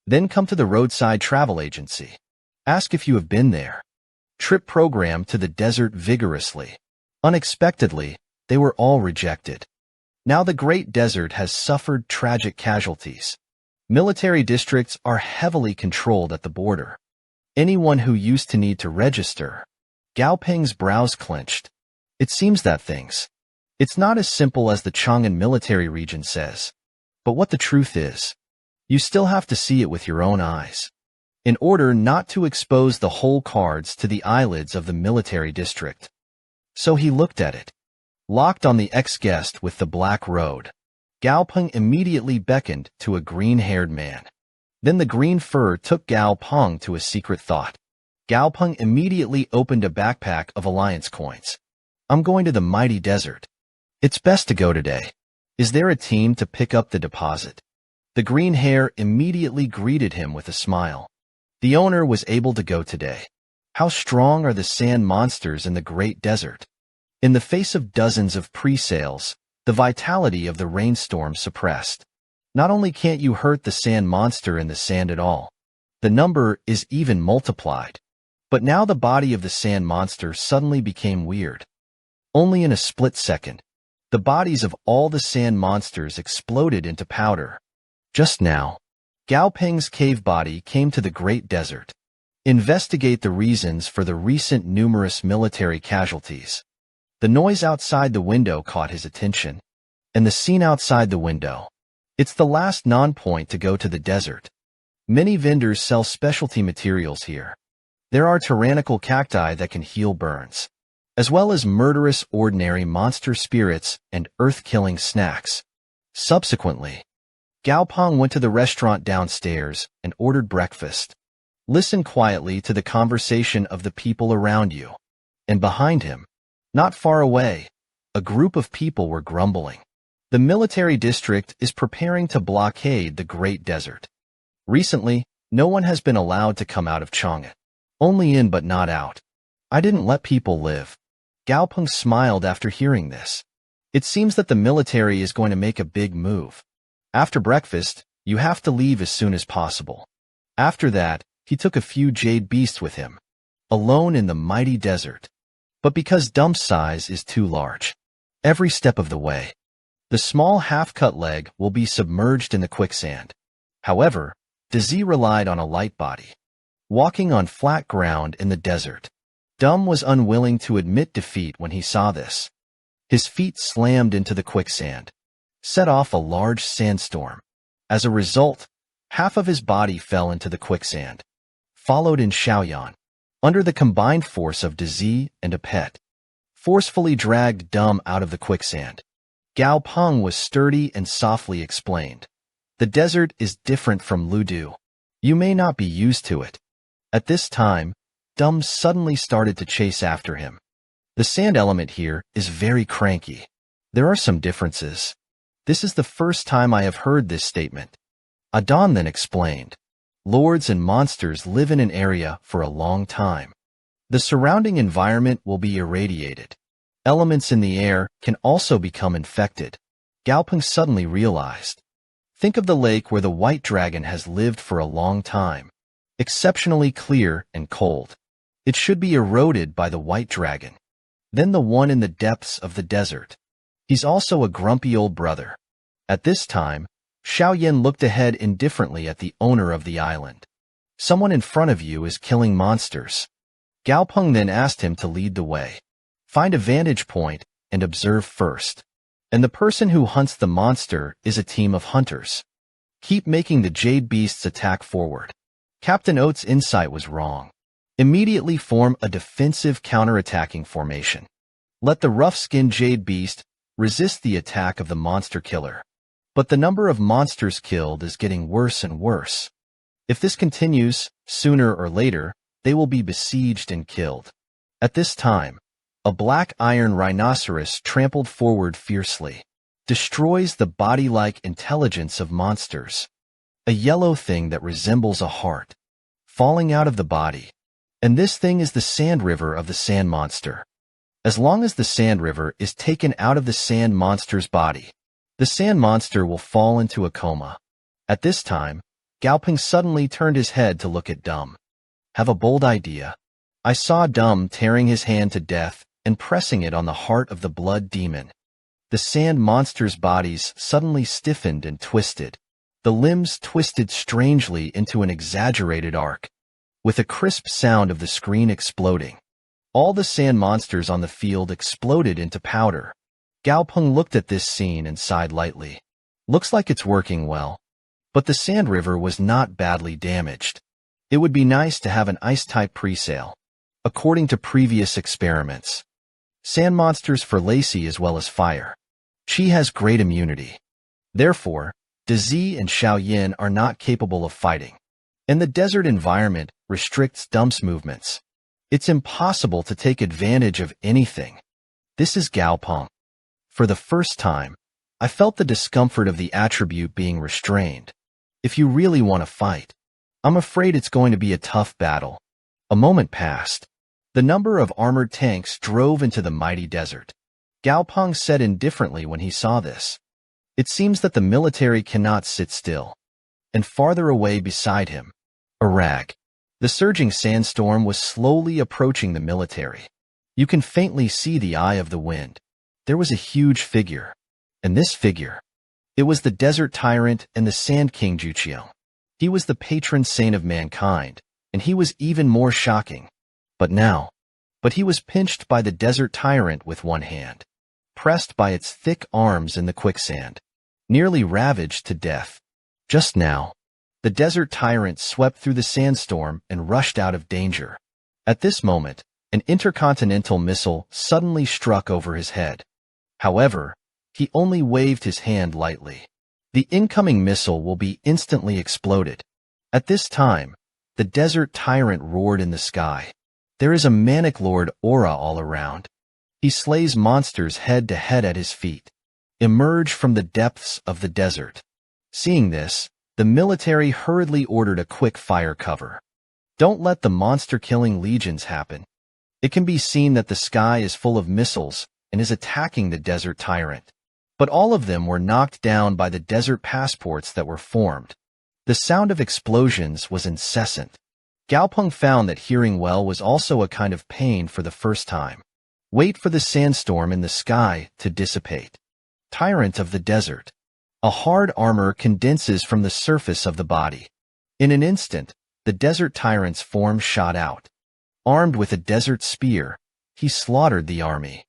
Then come to the roadside travel agency. Ask if you have been there. Trip program to the desert vigorously. Unexpectedly, they were all rejected. Now the Great Desert has suffered tragic casualties. Military districts are heavily controlled at the border. Anyone who used to need to register. Gao Peng's brows clenched. It seems that things. It's not as simple as the Chang'an military region says. But what the truth is, you still have to see it with your own eyes. In order not to expose the whole cards to the eyelids of the military district. So he looked at it. Locked on the ex-guest with the black road. Gao Peng immediately beckoned to a green-haired man. Then the green fur took Gao Peng to a secret thought. Gao Peng immediately opened a backpack of alliance coins. I'm going to the mighty desert. It's best to go today. Is there a team to pick up the deposit? The green hair immediately greeted him with a smile. The owner was able to go today. How strong are the sand monsters in the Great Desert? In the face of dozens of pre-sales, the vitality of the rainstorm suppressed. Not only can't you hurt the sand monster in the sand at all, the number is even multiplied. But now the body of the sand monster suddenly became weird. Only in a split second, the bodies of all the sand monsters exploded into powder. Just now, Gao Peng's cave body came to the Great Desert. Investigate the reasons for the recent numerous military casualties. The noise outside the window caught his attention. And the scene outside the window. It's the last non-point to go to the desert. Many vendors sell specialty materials here. There are tyrannical cacti that can heal burns, as well as murderous ordinary monster spirits and earth-killing snacks. Subsequently, Gao Peng went to the restaurant downstairs and ordered breakfast. Listen quietly to the conversation of the people around you. And behind him, not far away, a group of people were grumbling. The military district is preparing to blockade the Great Desert. Recently, no one has been allowed to come out of Chang'an. Only in but not out. I didn't let people live. Gao Peng smiled after hearing this. It seems that the military is going to make a big move. After breakfast, you have to leave as soon as possible. After that, he took a few jade beasts with him. Alone in the mighty desert. But because Dump's size is too large. Every step of the way. The small half-cut leg will be submerged in the quicksand. However, Dzi relied on a light body. Walking on flat ground in the desert. Dum was unwilling to admit defeat when he saw this. His feet slammed into the quicksand. Set off a large sandstorm. As a result, half of his body fell into the quicksand. Followed in Xiaoyan. Under the combined force of Dzi and a pet. Forcefully dragged Dum out of the quicksand. Gao Peng was sturdy and softly explained. The desert is different from Ludu. You may not be used to it. At this time, Dum suddenly started to chase after him. The sand element here is very cranky. There are some differences. This is the first time I have heard this statement. Adon then explained. Lords and monsters live in an area for a long time. The surrounding environment will be irradiated. Elements in the air can also become infected. Gao Peng suddenly realized. Think of the lake where the white dragon has lived for a long time. Exceptionally clear and cold. It should be eroded by the white dragon. Then the one in the depths of the desert. He's also a grumpy old brother. At this time, Xiaoyan looked ahead indifferently at the owner of the island. Someone in front of you is killing monsters. Gao Peng then asked him to lead the way. Find a vantage point and observe first. And the person who hunts the monster is a team of hunters. Keep making the jade beasts attack forward. Captain Oat's insight was wrong. Immediately form a defensive counterattacking formation. Let the rough-skinned jade beast resist the attack of the monster killer. But the number of monsters killed is getting worse and worse. If this continues, sooner or later, they will be besieged and killed. At this time, a black iron rhinoceros trampled forward fiercely. Destroys the body-like intelligence of monsters. A yellow thing that resembles a heart. Falling out of the body. And this thing is the sand river of the sand monster. As long as the sand river is taken out of the sand monster's body, the sand monster will fall into a coma. At this time, Gao Peng suddenly turned his head to look at Dum. Have a bold idea. I saw Dum tearing his hand to death and pressing it on the heart of the blood demon. The sand monster's bodies suddenly stiffened and twisted. The limbs twisted strangely into an exaggerated arc, with a crisp sound of the screen exploding. All the sand monsters on the field exploded into powder. Gao Peng looked at this scene and sighed lightly. Looks like it's working well. But the sand river was not badly damaged. It would be nice to have an ice-type presale, according to previous experiments. Sand monsters for Lacey as well as fire. She has great immunity. Therefore, Dazi and Xiaoyin are not capable of fighting. And the desert environment restricts Dum's movements. It's impossible to take advantage of anything. This is Gao Peng. For the first time, I felt the discomfort of the attribute being restrained. If you really want to fight, I'm afraid it's going to be a tough battle. A moment passed. The number of armored tanks drove into the mighty desert. Gao Peng said indifferently when he saw this. It seems that the military cannot sit still. And farther away beside him, a rag. The surging sandstorm was slowly approaching the military. You can faintly see the eye of the wind. There was a huge figure. And this figure, it was the desert tyrant and the sand king Juqiang. He was the patron saint of mankind, and he was even more shocking. But he was pinched by the desert tyrant with one hand, pressed by its thick arms in the quicksand, nearly ravaged to death. Just now, the desert tyrant swept through the sandstorm and rushed out of danger. At this moment, an intercontinental missile suddenly struck over his head. However, he only waved his hand lightly. The incoming missile will be instantly exploded. At this time, the desert tyrant roared in the sky. There is a manic lord aura all around. He slays monsters head to head at his feet. Emerge from the depths of the desert. Seeing this, the military hurriedly ordered a quick fire cover. Don't let the monster-killing legions happen. It can be seen that the sky is full of missiles and is attacking the desert tyrant. But all of them were knocked down by the desert passports that were formed. The sound of explosions was incessant. Gao Peng found that hearing well was also a kind of pain for the first time. Wait for the sandstorm in the sky to dissipate. Tyrant of the desert. A hard armor condenses from the surface of the body. In an instant, the desert tyrant's form shot out. Armed with a desert spear, he slaughtered the army.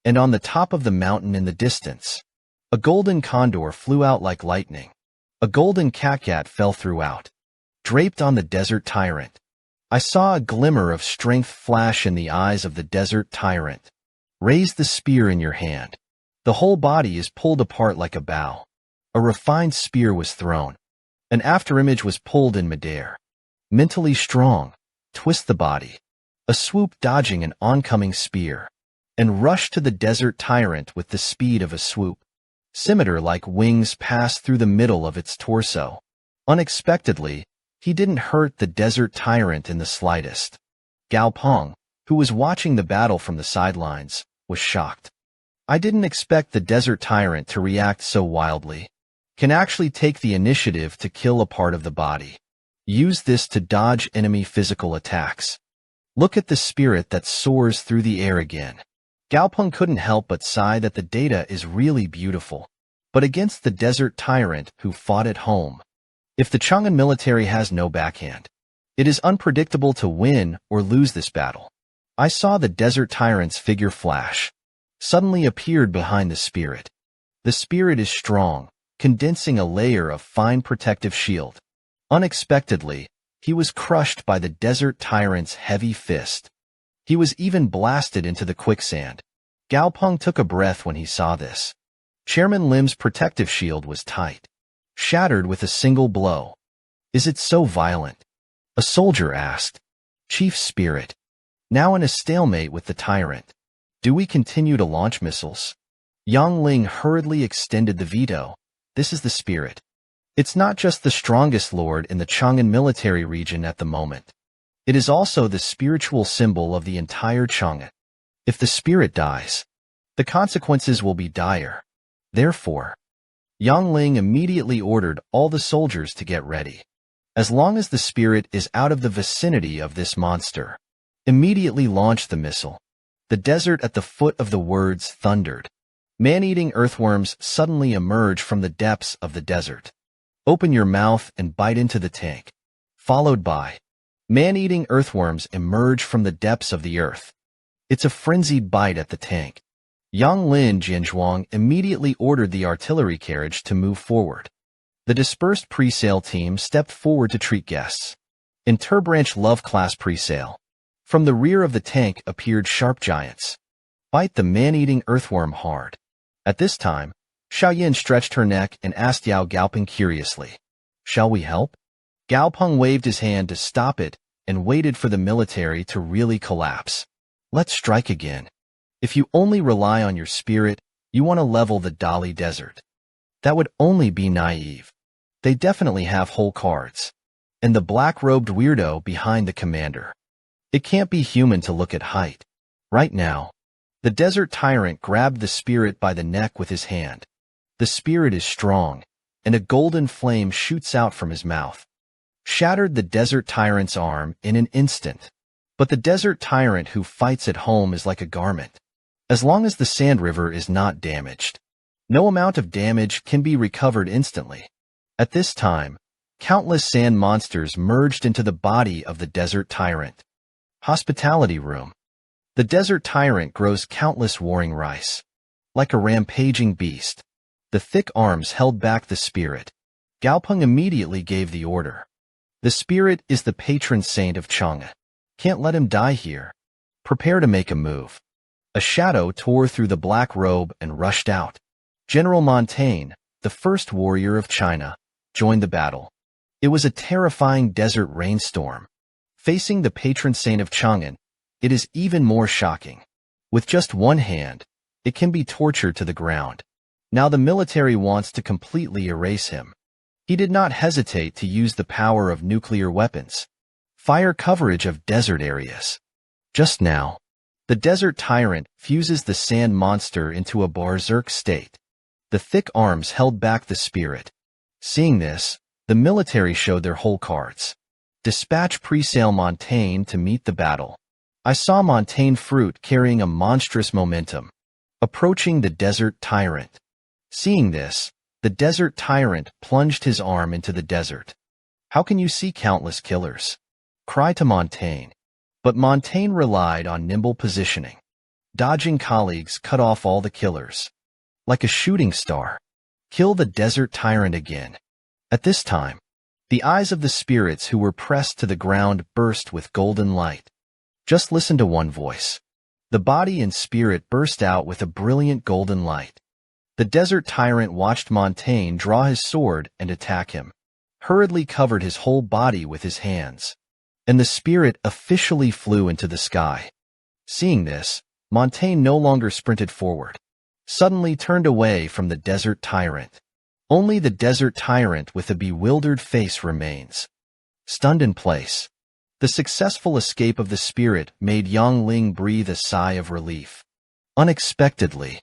And on the top of the mountain in the distance, a golden condor flew out like lightning. A golden cat fell throughout. Draped on the desert tyrant, I saw a glimmer of strength flash in the eyes of the desert tyrant. Raise the spear in your hand. The whole body is pulled apart like a bow. A refined spear was thrown. An afterimage was pulled in midair. Mentally strong, twist the body. A swoop dodging an oncoming spear. And rush to the desert tyrant with the speed of a swoop. Scimitar-like wings passed through the middle of its torso. Unexpectedly, he didn't hurt the desert tyrant in the slightest. Gao Peng, who was watching the battle from the sidelines, was shocked. I didn't expect the desert tyrant to react so wildly. Can actually take the initiative to kill a part of the body. Use this to dodge enemy physical attacks. Look at the spirit that soars through the air again. Gao Peng couldn't help but sigh that the data is really beautiful. But against the desert tyrant who fought at home, if the Chang'an military has no backhand, it is unpredictable to win or lose this battle. I saw the desert tyrant's figure flash. Suddenly appeared behind the spirit. The spirit is strong, condensing a layer of fine protective shield. Unexpectedly, he was crushed by the desert tyrant's heavy fist. He was even blasted into the quicksand. Gao Peng took a breath when he saw this. Chairman Lim's protective shield was tight, shattered with a single blow. Is it so violent? A soldier asked. Chief Spirit, now in a stalemate with the tyrant. Do we continue to launch missiles? Yang Ling hurriedly extended the veto. This is the spirit. It's not just the strongest lord in the Chang'an military region at the moment. It is also the spiritual symbol of the entire Chang'an. If the spirit dies, the consequences will be dire. Therefore, Yang Ling immediately ordered all the soldiers to get ready. As long as the spirit is out of the vicinity of this monster, immediately launch the missile. The desert at the foot of the words thundered. Man-eating earthworms suddenly emerge from the depths of the desert. Open your mouth and bite into the tank. Followed by man-eating earthworms emerge from the depths of the earth. It's a frenzied bite at the tank. Yang Lin Jianzhuang immediately ordered the artillery carriage to move forward. The dispersed pre-sale team stepped forward to treat guests. Interbranch Love Class pre-sale. From the rear of the tank appeared sharp giants. Bite the man-eating earthworm hard. At this time, Xiaoyan stretched her neck and asked Gao Peng curiously, "Shall we help?" Gao Peng waved his hand to stop it and waited for the military to really collapse. "Let's strike again. If you only rely on your spirit, you want to level the Dali Desert. That would only be naive. They definitely have whole cards. And the black-robed weirdo behind the commander. It can't be human to look at height. Right now, the desert tyrant grabbed the spirit by the neck with his hand. The spirit is strong, and a golden flame shoots out from his mouth. Shattered the desert tyrant's arm in an instant. But the desert tyrant who fights at home is like a garment. As long as the sand river is not damaged, no amount of damage can be recovered instantly. At this time, countless sand monsters merged into the body of the desert tyrant. Hospitality room. The desert tyrant grows countless warring rice. Like a rampaging beast, the thick arms held back the spirit. Gao Peng immediately gave the order. The spirit is the patron saint of Chang'e. Can't let him die here. Prepare to make a move. A shadow tore through the black robe and rushed out. General Montaigne, the first warrior of China, joined the battle. It was a terrifying desert rainstorm. Facing the patron saint of Chang'e, it is even more shocking. With just one hand, it can be tortured to the ground. Now the military wants to completely erase him. He did not hesitate to use the power of nuclear weapons. Fire coverage of desert areas. Just now, the desert tyrant fuses the sand monster into a berserk state. The thick arms held back the spirit. Seeing this, the military showed their whole cards. Dispatch pre-sale Montaigne to meet the battle. I saw Montaigne fruit carrying a monstrous momentum, approaching the desert tyrant. Seeing this, the desert tyrant plunged his arm into the desert. How can you see countless killers? Cry to Montaigne. But Montaigne relied on nimble positioning. Dodging colleagues cut off all the killers. Like a shooting star. Kill the desert tyrant again. At this time, the eyes of the spirits who were pressed to the ground burst with golden light. Just listen to one voice. The body and spirit burst out with a brilliant golden light. The desert tyrant watched Montaigne draw his sword and attack him, hurriedly covered his whole body with his hands, and the spirit officially flew into the sky. Seeing this, Montaigne no longer sprinted forward, suddenly turned away from the desert tyrant. Only the desert tyrant with a bewildered face remains, stunned in place. The successful escape of the spirit made Yang Ling breathe a sigh of relief. Unexpectedly,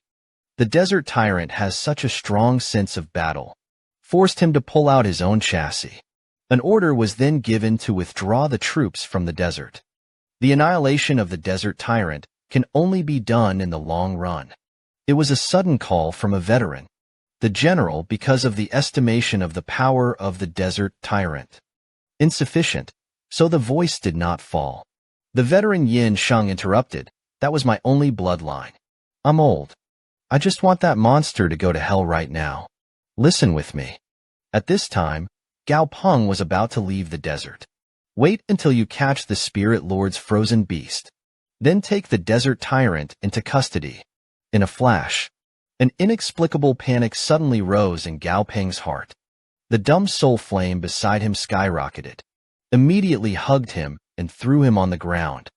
the desert tyrant has such a strong sense of battle, forced him to pull out his own chassis. An order was then given to withdraw the troops from the desert. The annihilation of the desert tyrant can only be done in the long run. It was a sudden call from a veteran, the general, because of the estimation of the power of the desert tyrant. Insufficient, so the voice did not fall. The veteran Yin Sheng interrupted. That was my only bloodline. I'm old. I just want that monster to go to hell right now. Listen with me. At this time, Gao Peng was about to leave the desert. Wait until you catch the Spirit Lord's frozen beast. Then take the desert tyrant into custody. In a flash, an inexplicable panic suddenly rose in Gao Peng's heart. The dumb soul flame beside him skyrocketed, immediately hugged him and threw him on the ground.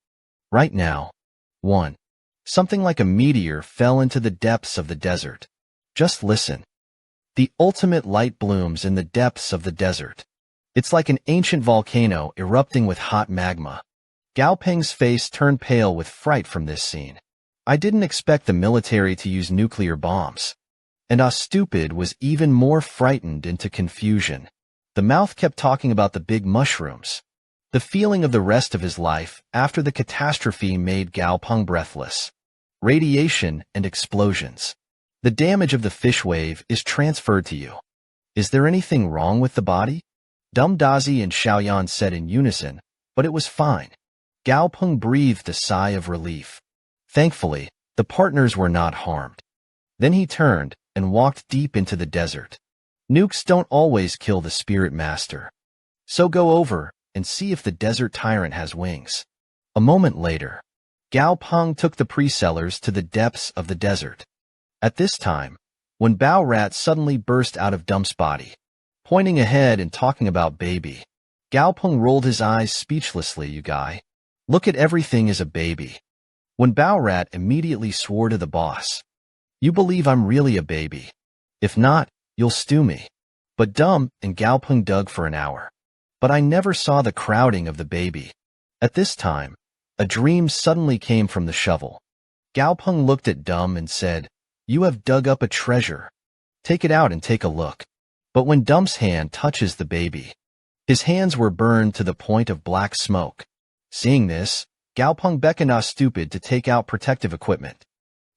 Right now, something like a meteor fell into the depths of the desert. Just listen. The ultimate light blooms in the depths of the desert. It's like an ancient volcano erupting with hot magma. Gao Peng's face turned pale with fright from this scene. I didn't expect the military to use nuclear bombs. And Stupid was even more frightened into confusion. The mouth kept talking about the big mushrooms. The feeling of the rest of his life after the catastrophe made Gao Peng breathless. Radiation and explosions. The damage of the fish wave is transferred to you. Is there anything wrong with the body? Dum Dazi and Xiaoyan said in unison, but it was fine. Gao Peng breathed a sigh of relief. Thankfully, the partners were not harmed. Then he turned and walked deep into the desert. Nukes don't always kill the spirit master. So go over and see if the desert tyrant has wings. A moment later, Gao Peng took the pre-sellers to the depths of the desert. At this time, when Bao Rat suddenly burst out of Dump's body, pointing ahead and talking about baby, Gao Peng rolled his eyes speechlessly. You guy, look at everything as a baby. When Bao Rat immediately swore to the boss, you believe I'm really a baby? If not, you'll stew me. But Dum and Gao Peng dug for an hour. But I never saw the crowding of the baby. At this time, a dream suddenly came from the shovel. Gao Peng looked at Dum and said, you have dug up a treasure. Take it out and take a look. But when Dum's hand touches the baby, his hands were burned to the point of black smoke. Seeing this, Gao Peng beckoned us stupid to take out protective equipment.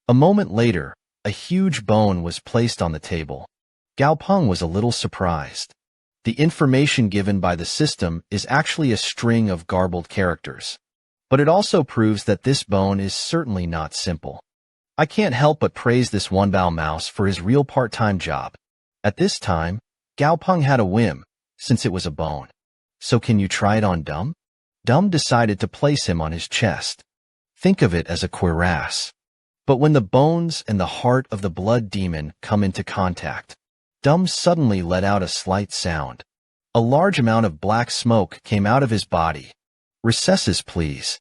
A moment later, a huge bone was placed on the table. Gao Peng was a little surprised. The information given by the system is actually a string of garbled characters. But it also proves that this bone is certainly not simple. I can't help but praise this Wanbao mouse for his real part-time job. At this time, Gao Peng had a whim, since it was a bone. So can you try it on Dum? Dum decided to place him on his chest. Think of it as a cuirass. But when the bones and the heart of the blood demon come into contact, Dum suddenly let out a slight sound. A large amount of black smoke came out of his body. Recesses, please.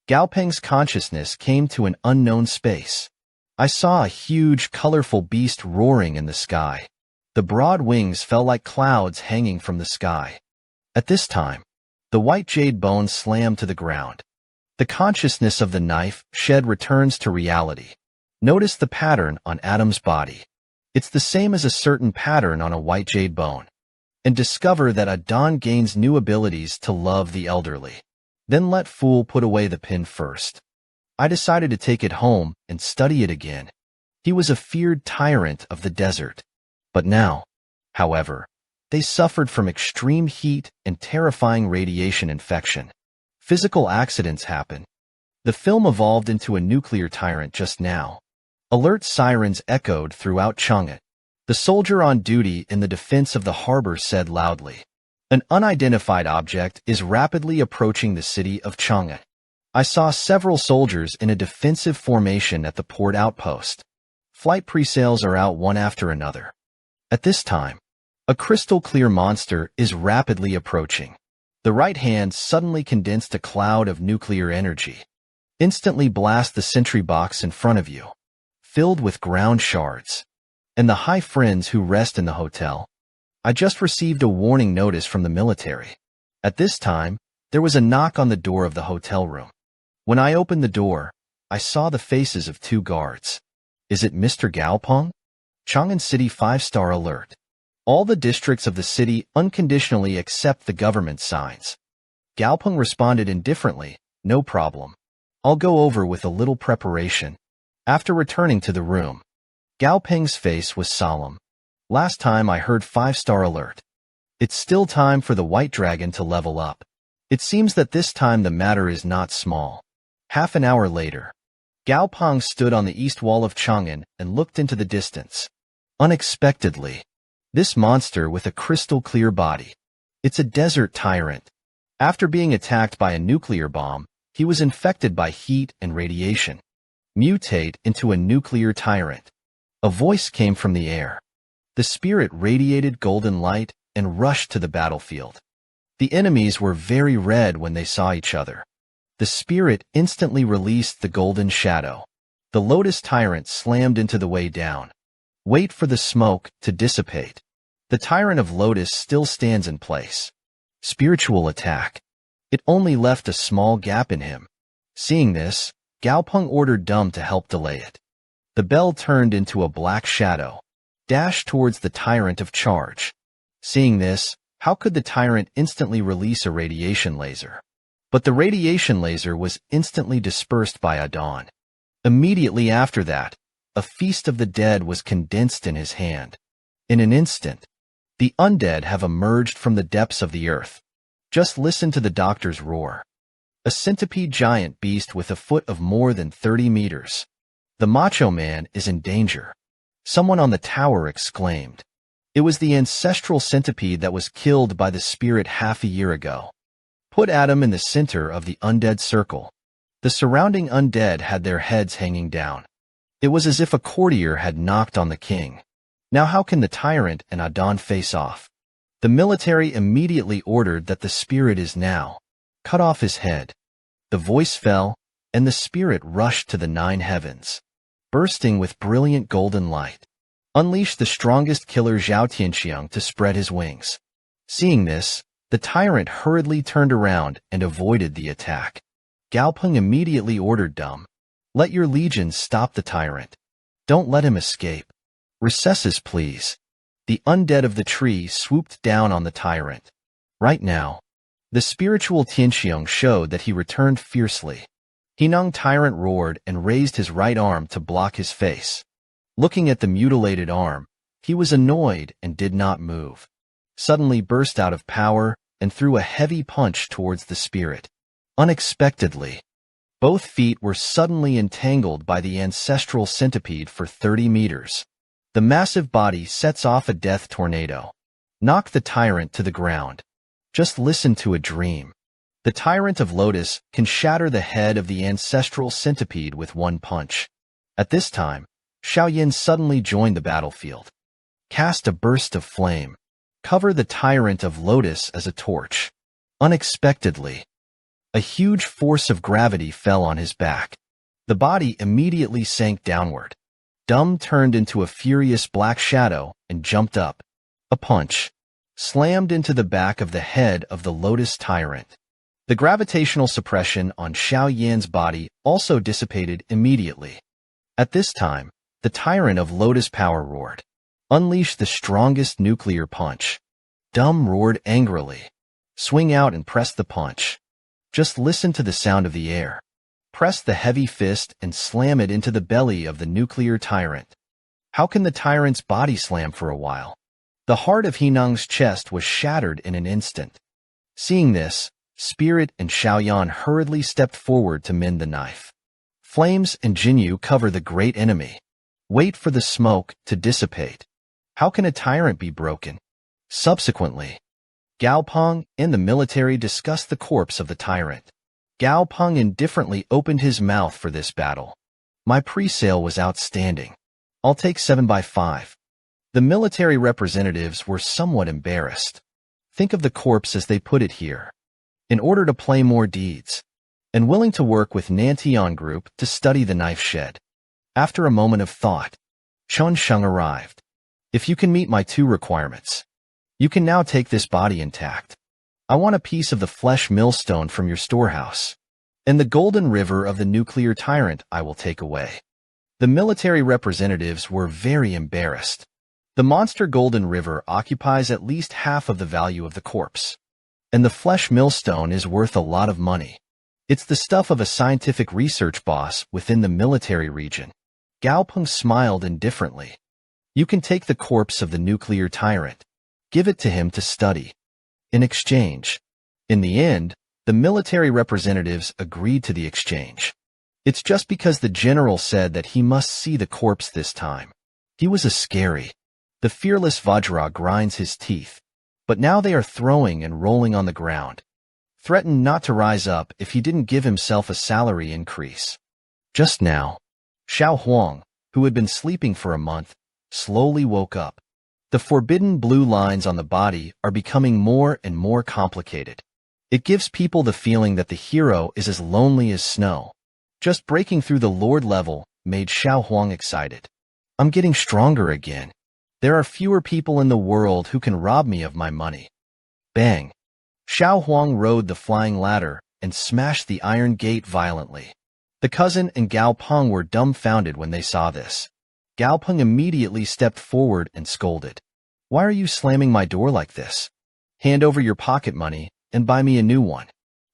Gao Peng's consciousness came to an unknown space. I saw a huge, colorful beast roaring in the sky. The broad wings fell like clouds hanging from the sky. At this time, the white jade bone slammed to the ground. The consciousness of the knife shed returns to reality. Notice the pattern on Adam's body. It's the same as a certain pattern on a white jade bone. And discover that Adon gains new abilities to love the elderly. Then let Fool put away the pin first. I decided to take it home and study it again. He was a feared tyrant of the desert. But now, however, they suffered from extreme heat and terrifying radiation infection. Physical accidents happen. The film evolved into a nuclear tyrant just now. Alert sirens echoed throughout Chang'an. The soldier on duty in the defense of the harbor said loudly, an unidentified object is rapidly approaching the city of Chang'an. I saw several soldiers in a defensive formation at the port outpost. Flight pre-sales are out one after another. At this time, a crystal-clear monster is rapidly approaching. The right hand suddenly condensed a cloud of nuclear energy. Instantly blast the sentry box in front of you, filled with ground shards. And the high friends who rest in the hotel. I just received a warning notice from the military. At this time, there was a knock on the door of the hotel room. When I opened the door, I saw the faces of two guards. Is it Mr. Gao Peng? Chang'an City 5-star alert. All the districts of the city unconditionally accept the government signs. Gao Peng responded indifferently, no problem. I'll go over with a little preparation. After returning to the room, Gao Peng's face was solemn. Last time I heard 5-star alert. It's still time for the white dragon to level up. It seems that this time the matter is not small. Half an hour later, Gao Peng stood on the east wall of Chang'an and looked into the distance. Unexpectedly, this monster with a crystal-clear body. It's a desert tyrant. After being attacked by a nuclear bomb, he was infected by heat and radiation. Mutate into a nuclear tyrant. A voice came from the air. The spirit radiated golden light and rushed to the battlefield. The enemies were very red when they saw each other. The spirit instantly released the golden shadow. The lotus tyrant slammed into the way down. Wait for the smoke to dissipate. The tyrant of lotus still stands in place. Spiritual attack. It only left a small gap in him. Seeing this, Gao Peng ordered Dum to help delay it. The bell turned into a black shadow, dashed towards the tyrant of charge. Seeing this, How could the tyrant instantly release a radiation laser? But the radiation laser was instantly dispersed by Adon. Immediately after that, a feast of the dead was condensed in his hand. In an instant, the undead have emerged from the depths of the earth. Just listen to the doctor's roar. A centipede giant beast with a foot of more than 30 meters. The Macho Man is in danger. Someone on the tower exclaimed. It was the ancestral centipede that was killed by the spirit half a year ago. Put Adam in the center of the undead circle. The surrounding undead had their heads hanging down. It was as if a courtier had knocked on the king. Now how can the tyrant and Adon face off? The military immediately ordered that the spirit is now. Cut off his head. The voice fell, and the spirit rushed to the 9 heavens, bursting with brilliant golden light. Unleash the strongest killer Zhao Tianxiang to spread his wings. Seeing this, the tyrant hurriedly turned around and avoided the attack. Gao Peng immediately ordered Dumb. Let your legions stop the tyrant. Don't let him escape. Recesses, please. The undead of the tree swooped down on the tyrant. Right now, the spiritual Tianxiang showed that he returned fiercely. Hinong tyrant roared and raised his right arm to block his face. Looking at the mutilated arm, he was annoyed and did not move. Suddenly burst out of power and threw a heavy punch towards the spirit. Unexpectedly, both feet were suddenly entangled by the ancestral centipede for 30 meters. The massive body sets off a death tornado. Knock the tyrant to the ground. Just listen to a dream. The tyrant of Lotus can shatter the head of the ancestral centipede with one punch. At this time, Xiaoyan suddenly joined the battlefield. Cast a burst of flame. Cover the tyrant of Lotus as a torch. Unexpectedly, a huge force of gravity fell on his back. The body immediately sank downward. Dumb turned into a furious black shadow and jumped up. A punch slammed into the back of the head of the Lotus tyrant. The gravitational suppression on Xiao Yan's body also dissipated immediately. At this time, the tyrant of Lotus power roared. Unleash the strongest nuclear punch. Dumb roared angrily. Swing out and press the punch. Just listen to the sound of the air. Press the heavy fist and slam it into the belly of the nuclear tyrant. How can the tyrant's body slam for a while? The heart of Hinong's chest was shattered in an instant. Seeing this, Spirit and Xiaoyan hurriedly stepped forward to mend the knife. Flames and Jinyu cover the great enemy. Wait for the smoke to dissipate. How can a tyrant be broken? Subsequently, Gao Peng and the military discussed the corpse of the tyrant. Gao Peng indifferently opened his mouth for this battle. My pre-sale was outstanding. I'll take 7/5. The military representatives were somewhat embarrassed. Think of the corpse as they put it here. In order to play more deeds, and willing to work with Nantian Group to study the knife shed. After a moment of thought, Chun Sheng arrived. If you can meet my 2 requirements, you can now take this body intact. I want a piece of the flesh millstone from your storehouse, and the golden river of the nuclear tyrant I will take away. The military representatives were very embarrassed. The monster golden river occupies at least half of the value of the corpse, and the flesh millstone is worth a lot of money. It's the stuff of a scientific research boss within the military region. Gao Peng smiled indifferently. You can take the corpse of the nuclear tyrant. Give it to him to study. In exchange. In the end, the military representatives agreed to the exchange. It's just because the general said that he must see the corpse this time. He was a scary. The fearless Vajra grinds his teeth. But now they are throwing and rolling on the ground. Threatened not to rise up if he didn't give himself a salary increase. Just now, Xiao Huang, who had been sleeping for a month, slowly woke up. The forbidden blue lines on the body are becoming more and more complicated. It gives people the feeling that the hero is as lonely as snow. Just breaking through the Lord level made Xiao Huang excited. I'm getting stronger again. There are fewer people in the world who can rob me of my money. Bang! Xiao Huang rode the flying ladder and smashed the iron gate violently. The cousin and Gao Peng were dumbfounded when they saw this. Gao Peng immediately stepped forward and scolded. Why are you slamming my door like this? Hand over your pocket money and buy me a new one.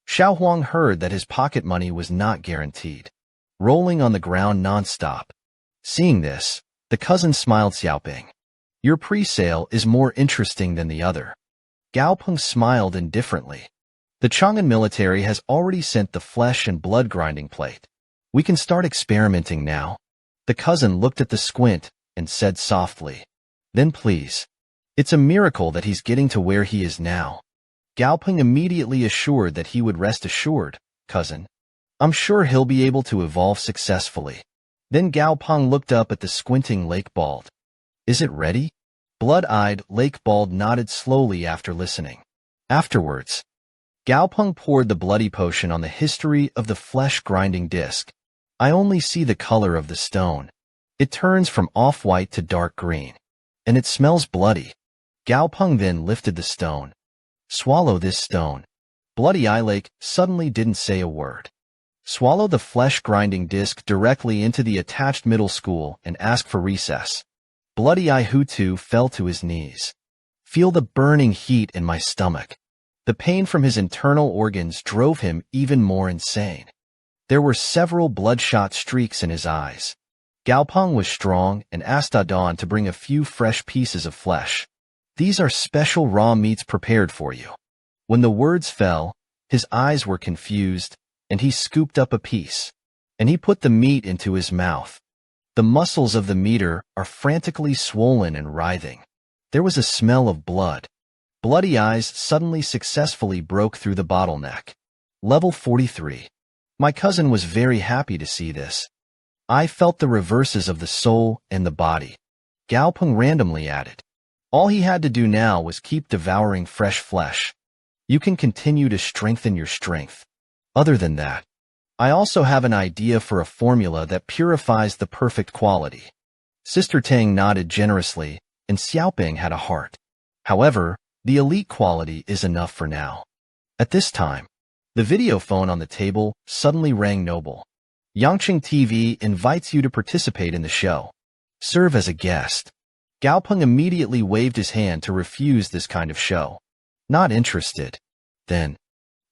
Xiao Huang heard that his pocket money was not guaranteed, rolling on the ground non-stop. Seeing this, the cousin smiled. Xiao Peng, your pre-sale is more interesting than the other. Gao Peng smiled indifferently. The Chang'an military has already sent the flesh and blood grinding plate. We can start experimenting now. The cousin looked at the squint and said softly, then please. It's a miracle that he's getting to where he is now. Gao Peng immediately assured that he would rest assured, cousin. I'm sure he'll be able to evolve successfully. Then Gao Peng looked up at the squinting Lake Bald. Is it ready? Blood-eyed Lake Bald nodded slowly after listening. Afterwards, Gao Peng poured the bloody potion on the history of the flesh-grinding disc. I only see the color of the stone. It turns from off-white to dark green. And it smells bloody. Gao Peng then lifted the stone. Swallow this stone. Bloody Eye Lake suddenly didn't say a word. Swallow the flesh-grinding disc directly into the attached middle school and ask for recess. Bloody Eye Hutu fell to his knees. Feel the burning heat in my stomach. The pain from his internal organs drove him even more insane. There were several bloodshot streaks in his eyes. Gao Peng was strong and asked Adon to bring a few fresh pieces of flesh. These are special raw meats prepared for you. When the words fell, his eyes were confused, and he scooped up a piece. And he put the meat into his mouth. The muscles of the meter are frantically swollen and writhing. There was a smell of blood. Bloody Eyes suddenly successfully broke through the bottleneck. Level 43. My cousin was very happy to see this. I felt the reverses of the soul and the body. Gao Peng randomly added. All he had to do now was keep devouring fresh flesh. You can continue to strengthen your strength. Other than that, I also have an idea for a formula that purifies the perfect quality. Sister Tang nodded generously, and Xiaoping had a heart. However, the elite quality is enough for now. At this time, the video phone on the table suddenly rang noble. Yangqing TV invites you to participate in the show. Serve as a guest. Gao Peng immediately waved his hand to refuse this kind of show. Not interested. Then,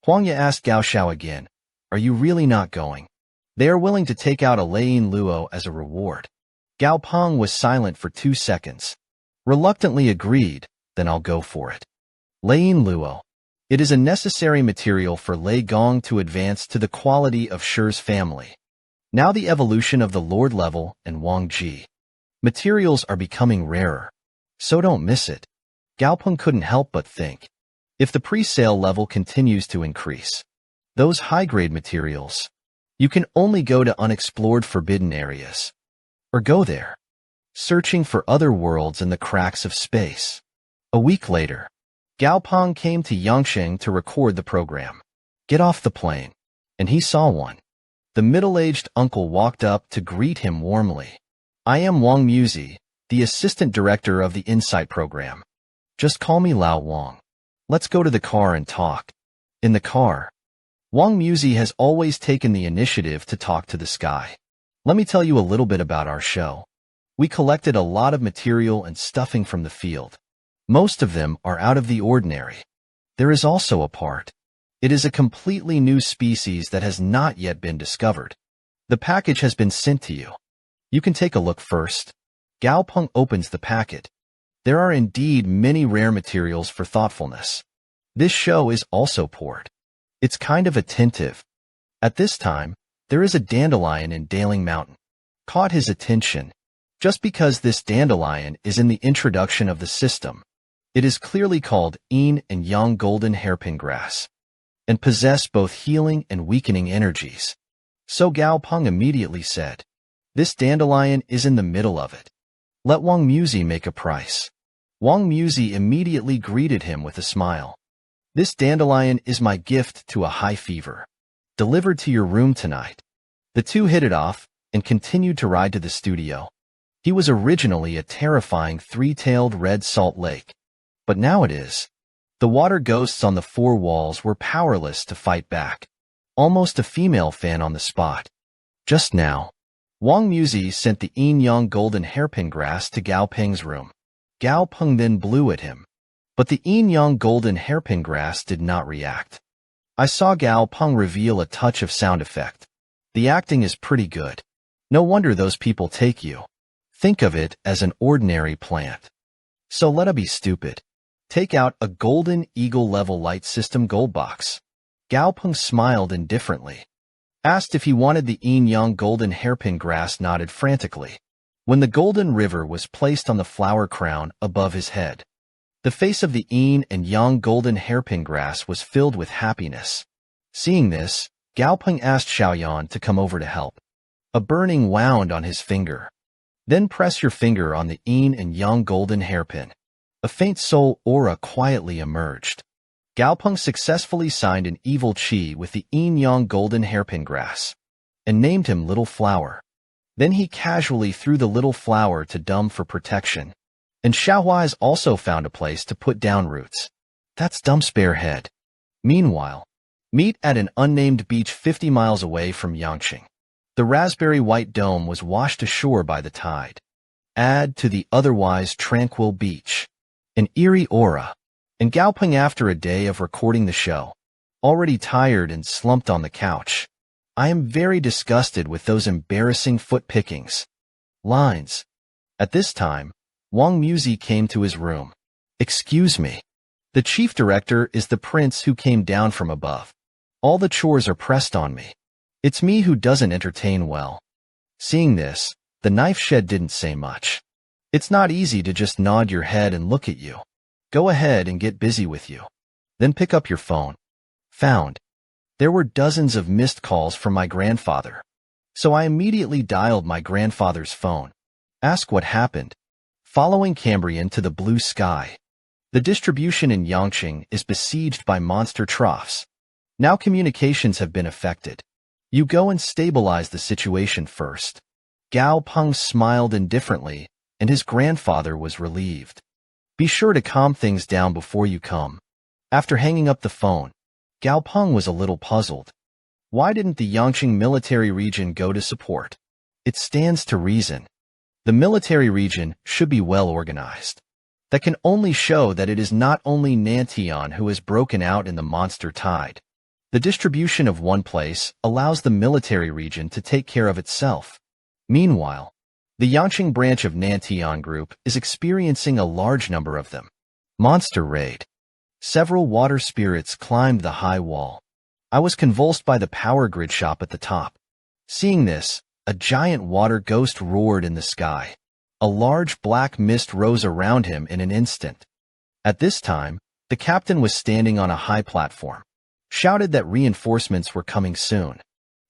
Huangya asked Gao Xiao again, are you really not going? They are willing to take out a Leiyin Luo as a reward. Gao Peng was silent for 2 seconds. Reluctantly agreed, then I'll go for it. Leiyin Luo. It is a necessary material for Lei Gong to advance to the quality of Shi's family. Now the evolution of the Lord level and Wang Ji. Materials are becoming rarer. So don't miss it. Gao Peng couldn't help but think. If the pre-sale level continues to increase, those high-grade materials, you can only go to unexplored forbidden areas. Or go there, searching for other worlds in the cracks of space. A week later, Gao Peng came to Yangqing to record the program. Get off the plane. And he saw one. The middle-aged uncle walked up to greet him warmly. I am Wang Muzi, the assistant director of the Insight program. Just call me Lao Wang. Let's go to the car and talk. In the car, Wang Muzi has always taken the initiative to talk to the sky. Let me tell you a little bit about our show. We collected a lot of material and stuffing from the field. Most of them are out of the ordinary. There is also a part. It is a completely new species that has not yet been discovered. The package has been sent to you. You can take a look first. Gao Peng opens the packet. There are indeed many rare materials for thoughtfulness. This show is also poured. It's kind of attentive. At this time, there is a dandelion in Daling Mountain. Caught his attention. Just because this dandelion is in the introduction of the system, it is clearly called yin and yang golden hairpin grass, and possess both healing and weakening energies. So Gao Peng immediately said, this dandelion is in the middle of it. Let Wang Muzi make a price. Wang Muzi immediately greeted him with a smile. This dandelion is my gift to a high fever. Delivered to your room tonight. The two hit it off and continued to ride to the studio. He was originally a terrifying 3-tailed red salt lake. But now it is. The water ghosts on the 4 walls were powerless to fight back. Almost a female fan on the spot. Just now, Wang Muzi sent the yin-yang golden hairpin grass to Gao Peng's room. Gao Peng then blew at him. But the yin-yang golden hairpin grass did not react. I saw Gao Peng reveal a touch of sound effect. The acting is pretty good. No wonder those people take you. Think of it as an ordinary plant. So let us be stupid. Take out a golden eagle level light system gold box. Gao Peng smiled indifferently. Asked if he wanted the yin-yang golden hairpin grass, nodded frantically. When the golden river was placed on the flower crown above his head, the face of the yin and yang golden hairpin grass was filled with happiness. Seeing this, Gao Peng asked Xiaoyan to come over to help. A burning wound on his finger. Then press your finger on the yin and yang golden hairpin. A faint soul aura quietly emerged. Gao Peng successfully signed an evil chi with the yin-yang golden hairpin grass, and named him Little Flower. Then he casually threw the little flower to Dumb for protection, and Xiaohuai's also found a place to put down roots. That's Dumb's bare head. Meanwhile, meet at an unnamed beach 50 miles away from Yangqing. The raspberry white dome was washed ashore by the tide. Add to the otherwise tranquil beach an eerie aura. And Gao Peng, after a day of recording the show, already tired and slumped on the couch. I am very disgusted with those embarrassing foot pickings. Lines. At this time, Wang Muzi came to his room. Excuse me. The chief director is the prince who came down from above. All the chores are pressed on me. It's me who doesn't entertain well. Seeing this, the knife shed didn't say much. It's not easy to just nod your head and look at you. Go ahead and get busy with you. Then pick up your phone. Found. There were dozens of missed calls from my grandfather. So I immediately dialed my grandfather's phone. Ask what happened. Following Cambrian to the blue sky. The distribution in Yangqing is besieged by monster troughs. Now communications have been affected. You go and stabilize the situation first. Gao Peng smiled indifferently, and his grandfather was relieved. Be sure to calm things down before you come. After hanging up the phone, Gao Peng was a little puzzled. Why didn't the Yangqing military region go to support? It stands to reason. The military region should be well organized. That can only show that it is not only Nantian who has broken out in the monster tide. The distribution of one place allows the military region to take care of itself. Meanwhile, the Yangqing branch of Nantian Group is experiencing a large number of them. Monster raid. Several water spirits climbed the high wall. I was convulsed by the power grid shop at the top. Seeing this, a giant water ghost roared in the sky. A large black mist rose around him in an instant. At this time, the captain was standing on a high platform. Shouted that reinforcements were coming soon.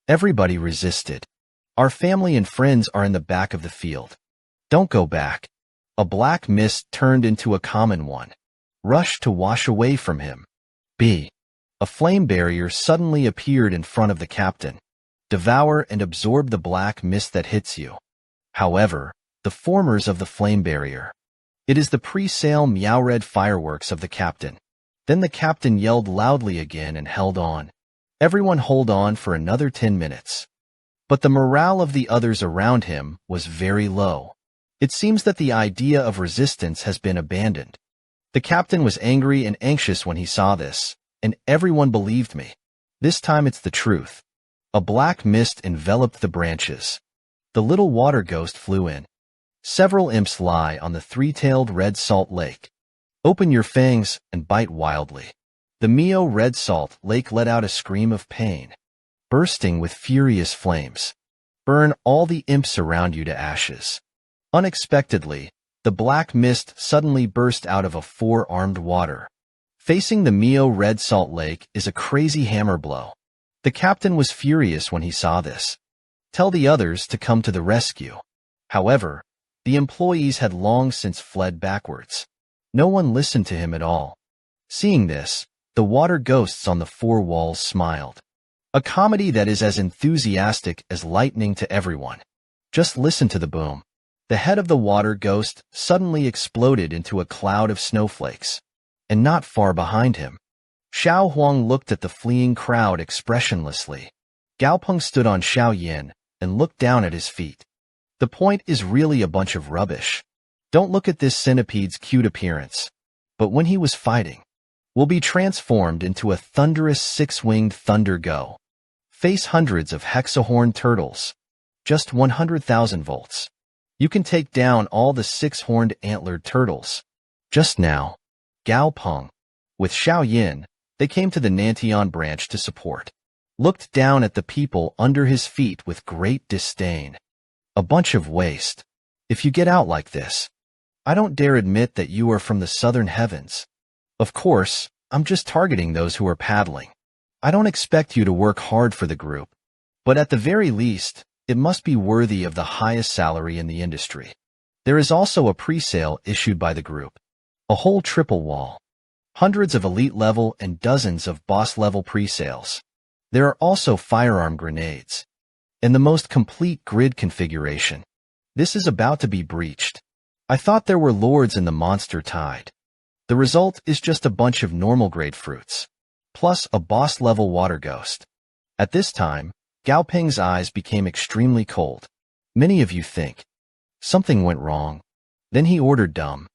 Everybody resisted. Our family and friends are in the back of the field. Don't go back. A black mist turned into a common one. Rushed to wash away from him. B. A flame barrier suddenly appeared in front of the captain. Devour and absorb the black mist that hits you. However, the formers of the flame barrier. It is the pre-sale meow red fireworks of the captain. Then the captain yelled loudly again and held on. Everyone hold on for another 10 minutes. But the morale of the others around him was very low. It seems that the idea of resistance has been abandoned. The captain was angry and anxious when he saw this, and everyone believed me. This time it's the truth. A black mist enveloped the branches. The little water ghost flew in. Several imps lie on the three-tailed red salt lake. Open your fangs and bite wildly. The Mio red salt lake let out a scream of pain. Bursting with furious flames. Burn all the imps around you to ashes. Unexpectedly, the black mist suddenly burst out of a four-armed water. Facing the Mio red salt lake is a crazy hammer blow. The captain was furious when he saw this. Tell the others to come to the rescue. However, the employees had long since fled backwards. No one listened to him at all. Seeing this, the water ghosts on the four walls smiled. A comedy that is as enthusiastic as lightning to everyone. Just listen to the boom. The head of the water ghost suddenly exploded into a cloud of snowflakes. And not far behind him, Xiao Huang looked at the fleeing crowd expressionlessly. Gao Peng stood on Xiao Yin and looked down at his feet. The point is really a bunch of rubbish. Don't look at this centipede's cute appearance. but when he was fighting, will be transformed into a thunderous six-winged thunder Go. Face hundreds of hexahorn turtles. Just 100,000 volts. You can take down all the six-horned antlered turtles. Just now, Gao Peng, with Xiao Yin, they came to the Nantian branch to support. Looked down at the people under his feet with great disdain. A bunch of waste. If you get out like this, I don't dare admit that you are from the southern heavens. Of course, I'm just targeting those who are paddling. I don't expect you to work hard for the group, but at the very least, it must be worthy of the highest salary in the industry. There is also a pre-sale issued by the group. A whole triple wall. Hundreds of elite level and dozens of boss level pre-sales. There are also firearm grenades. And the most complete grid configuration. This is about to be breached. I thought there were lords in the monster tide. The result is just a bunch of normal grade fruits. Plus a boss level water ghost. At this time, Gao Peng's eyes became extremely cold. Many of you think something went wrong. Then he ordered dumb.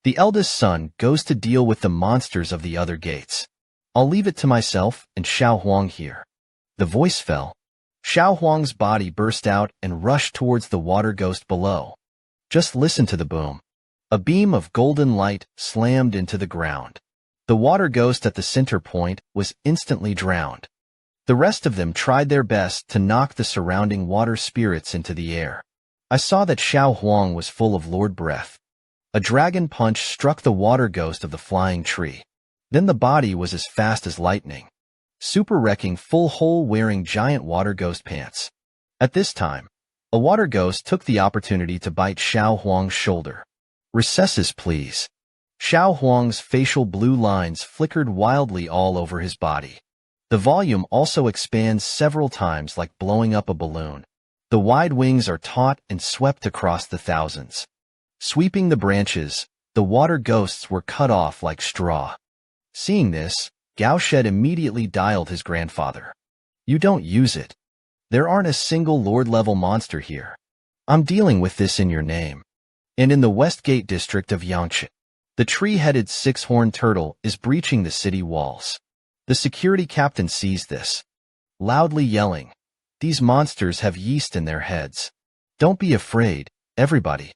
The eldest son goes to deal with the monsters of the other gates. I'll leave it to myself and Xiao Huang here. The voice fell. Xiao Huang's body burst out and rushed towards the water ghost below. Just listen to the boom. A beam of golden light slammed into the ground. The water ghost at the center point was instantly drowned. The rest of them tried their best to knock the surrounding water spirits into the air. I saw that Xiao Huang was full of lord breath. A dragon punch struck the water ghost of the flying tree. Then the body was as fast as lightning. Super wrecking full hole wearing giant water ghost pants. At this time, a water ghost took the opportunity to bite Xiao Huang's shoulder. Recesses, please. Xiao Huang's facial blue lines flickered wildly all over his body. The volume also expands several times like blowing up a balloon. The wide wings are taut and swept across the thousands. Sweeping the branches, the water ghosts were cut off like straw. Seeing this, Gao Shed immediately dialed his grandfather. You don't use it. There aren't a single lord-level monster here. I'm dealing with this in your name. And in the Westgate district of Yangtze, the tree-headed six-horned turtle is breaching the city walls. The security captain sees this, loudly yelling, "These monsters have yeast in their heads. Don't be afraid, everybody."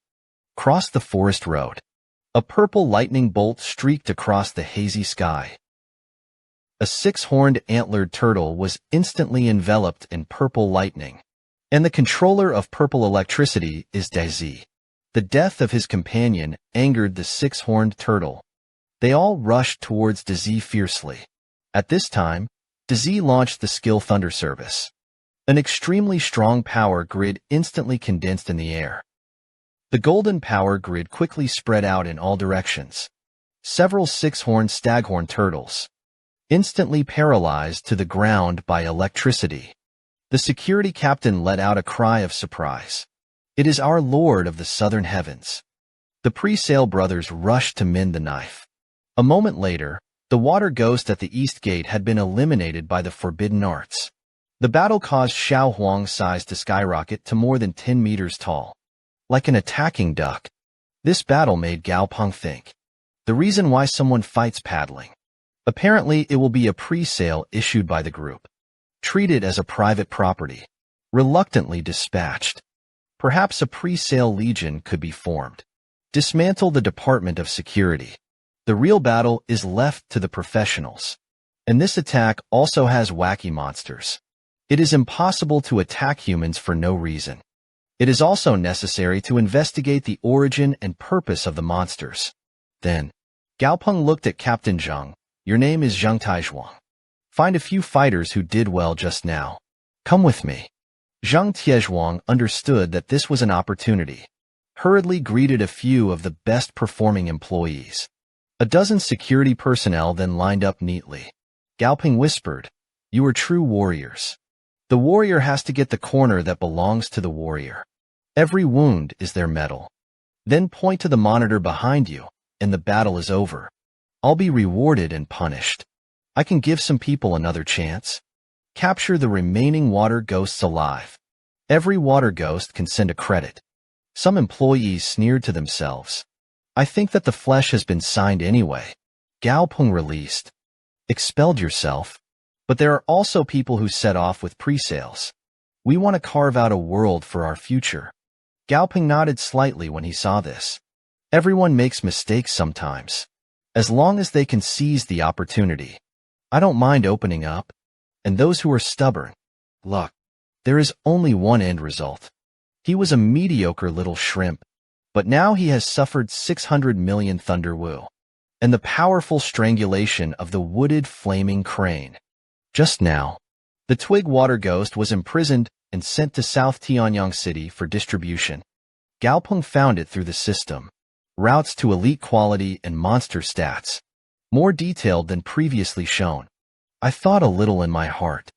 Cross the forest road. A purple lightning bolt streaked across the hazy sky. A six-horned antlered turtle was instantly enveloped in purple lightning. And the controller of purple electricity is Daisy. The death of his companion angered the six-horned turtle. They all rushed towards Daisy fiercely. At this time, Daisy launched the skill Thunder Service. An extremely strong power grid instantly condensed in the air. The golden power grid quickly spread out in all directions. Several six-horned staghorn turtles, instantly paralyzed to the ground by electricity. The security captain let out a cry of surprise. It is our Lord of the Southern Heavens. The pre-sale brothers rushed to mend the knife. A moment later, the water ghost at the east gate had been eliminated by the forbidden arts. The battle caused Xiao Huang's size to skyrocket to more than 10 meters tall. Like an attacking duck. This battle made Gao Peng think. The reason why someone fights paddling. Apparently, it will be a pre-sale issued by the group. Treated as a private property. Reluctantly dispatched. Perhaps a pre-sale legion could be formed. Dismantle the Department of Security. The real battle is left to the professionals. And this attack also has wacky monsters. It is impossible to attack humans for no reason. It is also necessary to investigate the origin and purpose of the monsters. Then, Gao Peng looked at Captain Zhang. Your name is Zhang Taizhuang. Find a few fighters who did well just now. Come with me. Zhang Tiezhuang understood that this was an opportunity. Hurriedly greeted a few of the best performing employees. A dozen security personnel then lined up neatly. Gao Peng whispered, "You are true warriors. The warrior has to get the corner that belongs to the warrior. Every wound is their medal. Then point to the monitor behind you, and the battle is over. I'll be rewarded and punished. I can give some people another chance. Capture the remaining water ghosts alive. Every water ghost can send a credit." Some employees sneered to themselves. I think that the flesh has been signed anyway. Gao Peng released. Expelled yourself. But there are also people who set off with pre-sales. We want to carve out a world for our future. Gao Peng nodded slightly when he saw this. Everyone makes mistakes sometimes. As long as they can seize the opportunity. I don't mind opening up. And those who are stubborn, look, there is only one end result. He was a mediocre little shrimp, but now he has suffered 600 million thunder woo. And the powerful strangulation of the wooded flaming crane. Just now, the twig water ghost was imprisoned and sent to South Tianyang City for distribution. Gao Peng found it through the system. Routes to elite quality and monster stats. More detailed than previously shown. I thought a little in my heart.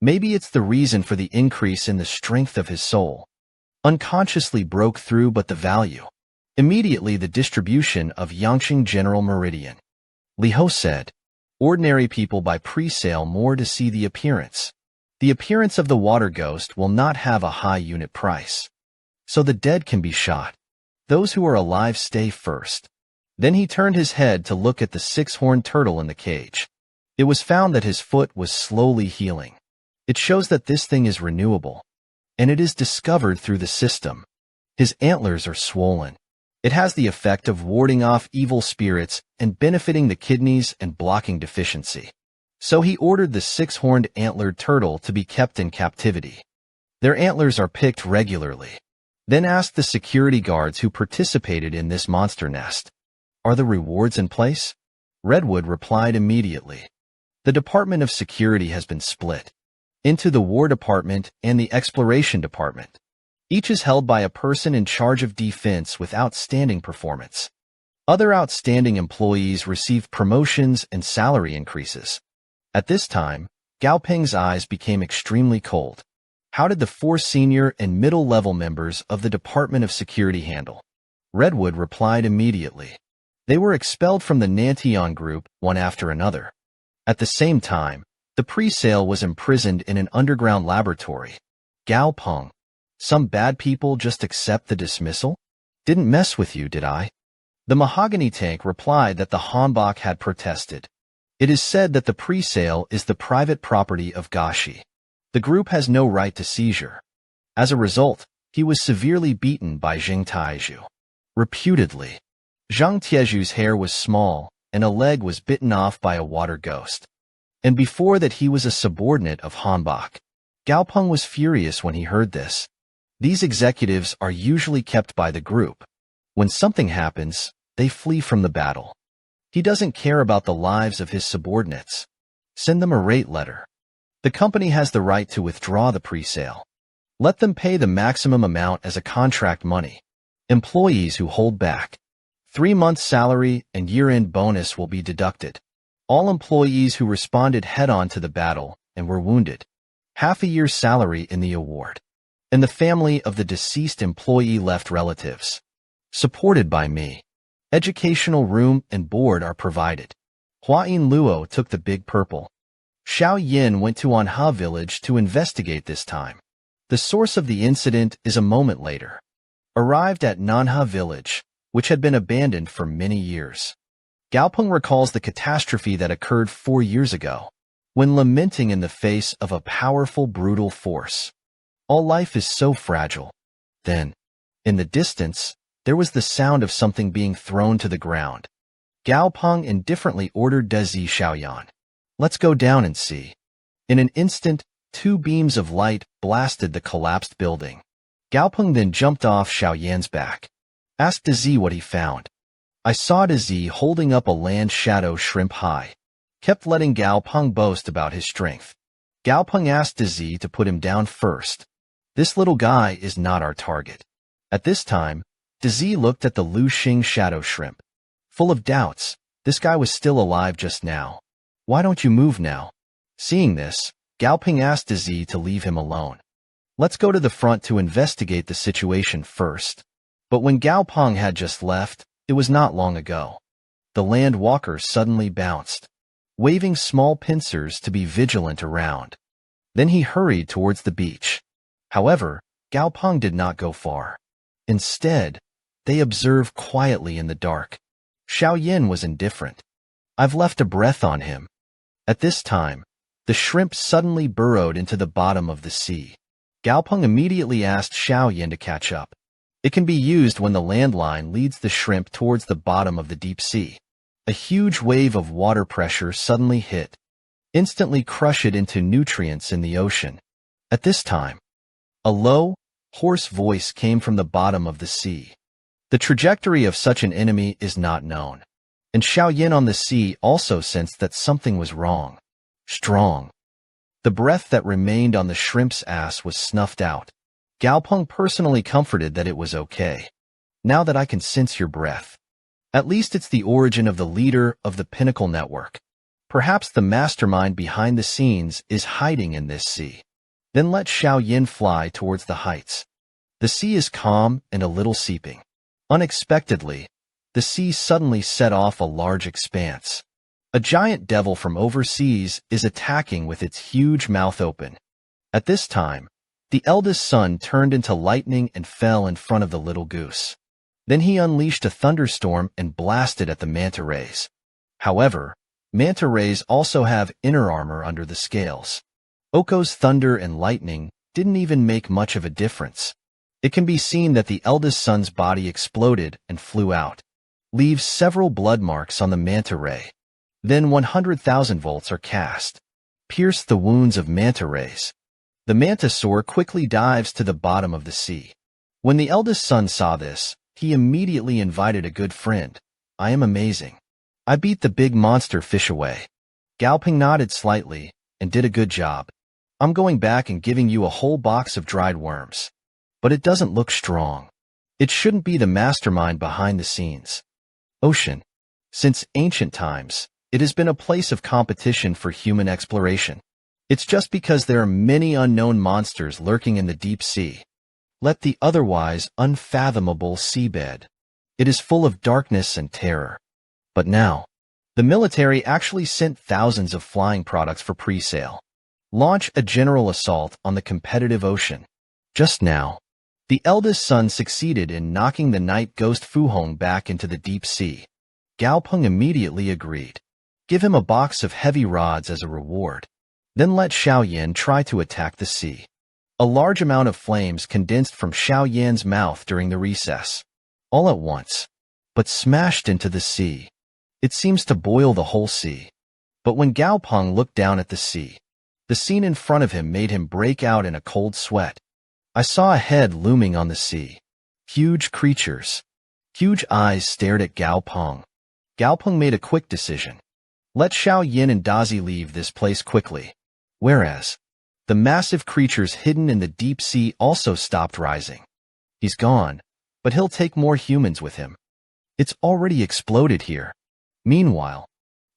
Maybe it's the reason for the increase in the strength of his soul. Unconsciously broke through but the value. Immediately the distribution of Yangqing General Meridian. Li Ho said, ordinary people buy pre-sale more to see the appearance. The appearance of the water ghost will not have a high unit price. So the dead can be shot. Those who are alive stay first. Then he turned his head to look at the six-horned turtle in the cage. It was found that his foot was slowly healing. It shows that this thing is renewable. And it is discovered through the system. His antlers are swollen. It has the effect of warding off evil spirits and benefiting the kidneys and blocking deficiency. So he ordered the six-horned antlered turtle to be kept in captivity. Their antlers are picked regularly. Then asked the security guards who participated in this monster nest, "Are the rewards in place?" Redwood replied immediately. The Department of Security has been split into the War Department and the Exploration Department. Each is held by a person in charge of defense with outstanding performance. Other outstanding employees received promotions and salary increases. At this time, Gao Peng's eyes became extremely cold. How did the 4 senior and middle-level members of the Department of Security handle? Redwood replied immediately. They were expelled from the Nantian group, one after another. At the same time, the pre-sale was imprisoned in an underground laboratory. Gao Peng. Some bad people just accept the dismissal? Didn't mess with you, did I? The mahogany tank replied that the Hanbok had protested. It is said that the pre-sale is the private property of Gashi. The group has no right to seizure. As a result, he was severely beaten by Zheng Taizhu. Reputedly, Zhang Tieju's hair was small, and a leg was bitten off by a water ghost. And before that he was a subordinate of Hanbok. Gao Peng was furious when he heard this. These executives are usually kept by the group. When something happens, they flee from the battle. He doesn't care about the lives of his subordinates. Send them a rate letter. The company has the right to withdraw the pre-sale. Let them pay the maximum amount as a contract money. Employees who hold back 3 months' salary and year-end bonus will be deducted. All employees who responded head-on to the battle and were wounded. Half a year's salary in the award. And the family of the deceased employee left relatives. Supported by me. Educational room and board are provided. Huayin Luo took the Big Purple. Xiao Yin went to Anha village to investigate this time. The source of the incident is a moment later. Arrived at Nanha village, which had been abandoned for many years. Gao Peng recalls the catastrophe that occurred 4 years ago, when lamenting in the face of a powerful, brutal force. All life is so fragile. Then, in the distance, there was the sound of something being thrown to the ground. Gao Peng indifferently ordered Dezi Xiaoyan. Let's go down and see. In an instant, 2 beams of light blasted the collapsed building. Gao Peng then jumped off Xiaoyan's back. Asked Dezi what he found. I saw Dezi holding up a land shadow shrimp high. Kept letting Gao Peng boast about his strength. Gao Peng asked Dezi to put him down first. This little guy is not our target. At this time, Dezi looked at the Lu Xing shadow shrimp. Full of doubts, this guy was still alive just now. Why don't you move now? Seeing this, Gao Peng asked Dezi to leave him alone. Let's go to the front to investigate the situation first. But when Gao Peng had just left, it was not long ago. The land walker suddenly bounced, waving small pincers to be vigilant around. Then he hurried towards the beach. However, Gao Peng did not go far. Instead, They observe quietly in the dark. Xiao Yin was indifferent. I've left a breath on him. At this time, the shrimp suddenly burrowed into the bottom of the sea. Gao Peng immediately asked Xiao Yin to catch up. It can be used when the landline leads the shrimp towards the bottom of the deep sea. A huge wave of water pressure suddenly hit, instantly crush it into nutrients in the ocean. At this time, a low, hoarse voice came from the bottom of the sea. The trajectory of such an enemy is not known, and Xiao Yin on the sea also sensed that something was wrong. Strong. The breath that remained on the shrimp's ass was snuffed out. Gao Peng personally comforted that it was okay. Now that I can sense your breath. At least it's the origin of the leader of the Pinnacle Network. Perhaps the mastermind behind the scenes is hiding in this sea. Then let Xiao Yin fly towards the heights. The sea is calm and a little seeping. Unexpectedly, the sea suddenly set off a large expanse. A giant devil from overseas is attacking with its huge mouth open. At this time, the eldest son turned into lightning and fell in front of the little goose. Then he unleashed a thunderstorm and blasted at the manta rays. However, manta rays also have inner armor under the scales. Oko's thunder and lightning didn't even make much of a difference. It can be seen that the eldest son's body exploded and flew out, leaves several blood marks on the manta ray. Then 100,000 volts are cast, pierce the wounds of manta rays. The mantisaur quickly dives to the bottom of the sea. When the eldest son saw this, he immediately invited a good friend. I am amazing. I beat the big monster fish away. Gao Peng nodded slightly and did a good job. I'm going back and giving you a whole box of dried worms. But it doesn't look strong. It shouldn't be the mastermind behind the scenes. Ocean. Since ancient times, it has been a place of competition for human exploration. It's just because there are many unknown monsters lurking in the deep sea. Let the otherwise unfathomable seabed. It is full of darkness and terror. But now, the military actually sent thousands of flying products for pre-sale. Launch a general assault on the competitive ocean. Just now, the eldest son succeeded in knocking the night ghost Fu Hong back into the deep sea. Gao Peng immediately agreed. Give him a box of heavy rods as a reward. Then let Xiao Yin try to attack the sea. A large amount of flames condensed from Xiao Yin's mouth during the recess. All at once, but smashed into the sea. It seems to boil the whole sea. But when Gao Peng looked down at the sea, the scene in front of him made him break out in a cold sweat. I saw a head looming on the sea. Huge creatures. Huge eyes stared at Gao Peng. Gao Peng made a quick decision. Let Xiao Yin and Dazi leave this place quickly. Whereas, the massive creatures hidden in the deep sea also stopped rising. He's gone, but he'll take more humans with him. It's already exploded here. Meanwhile,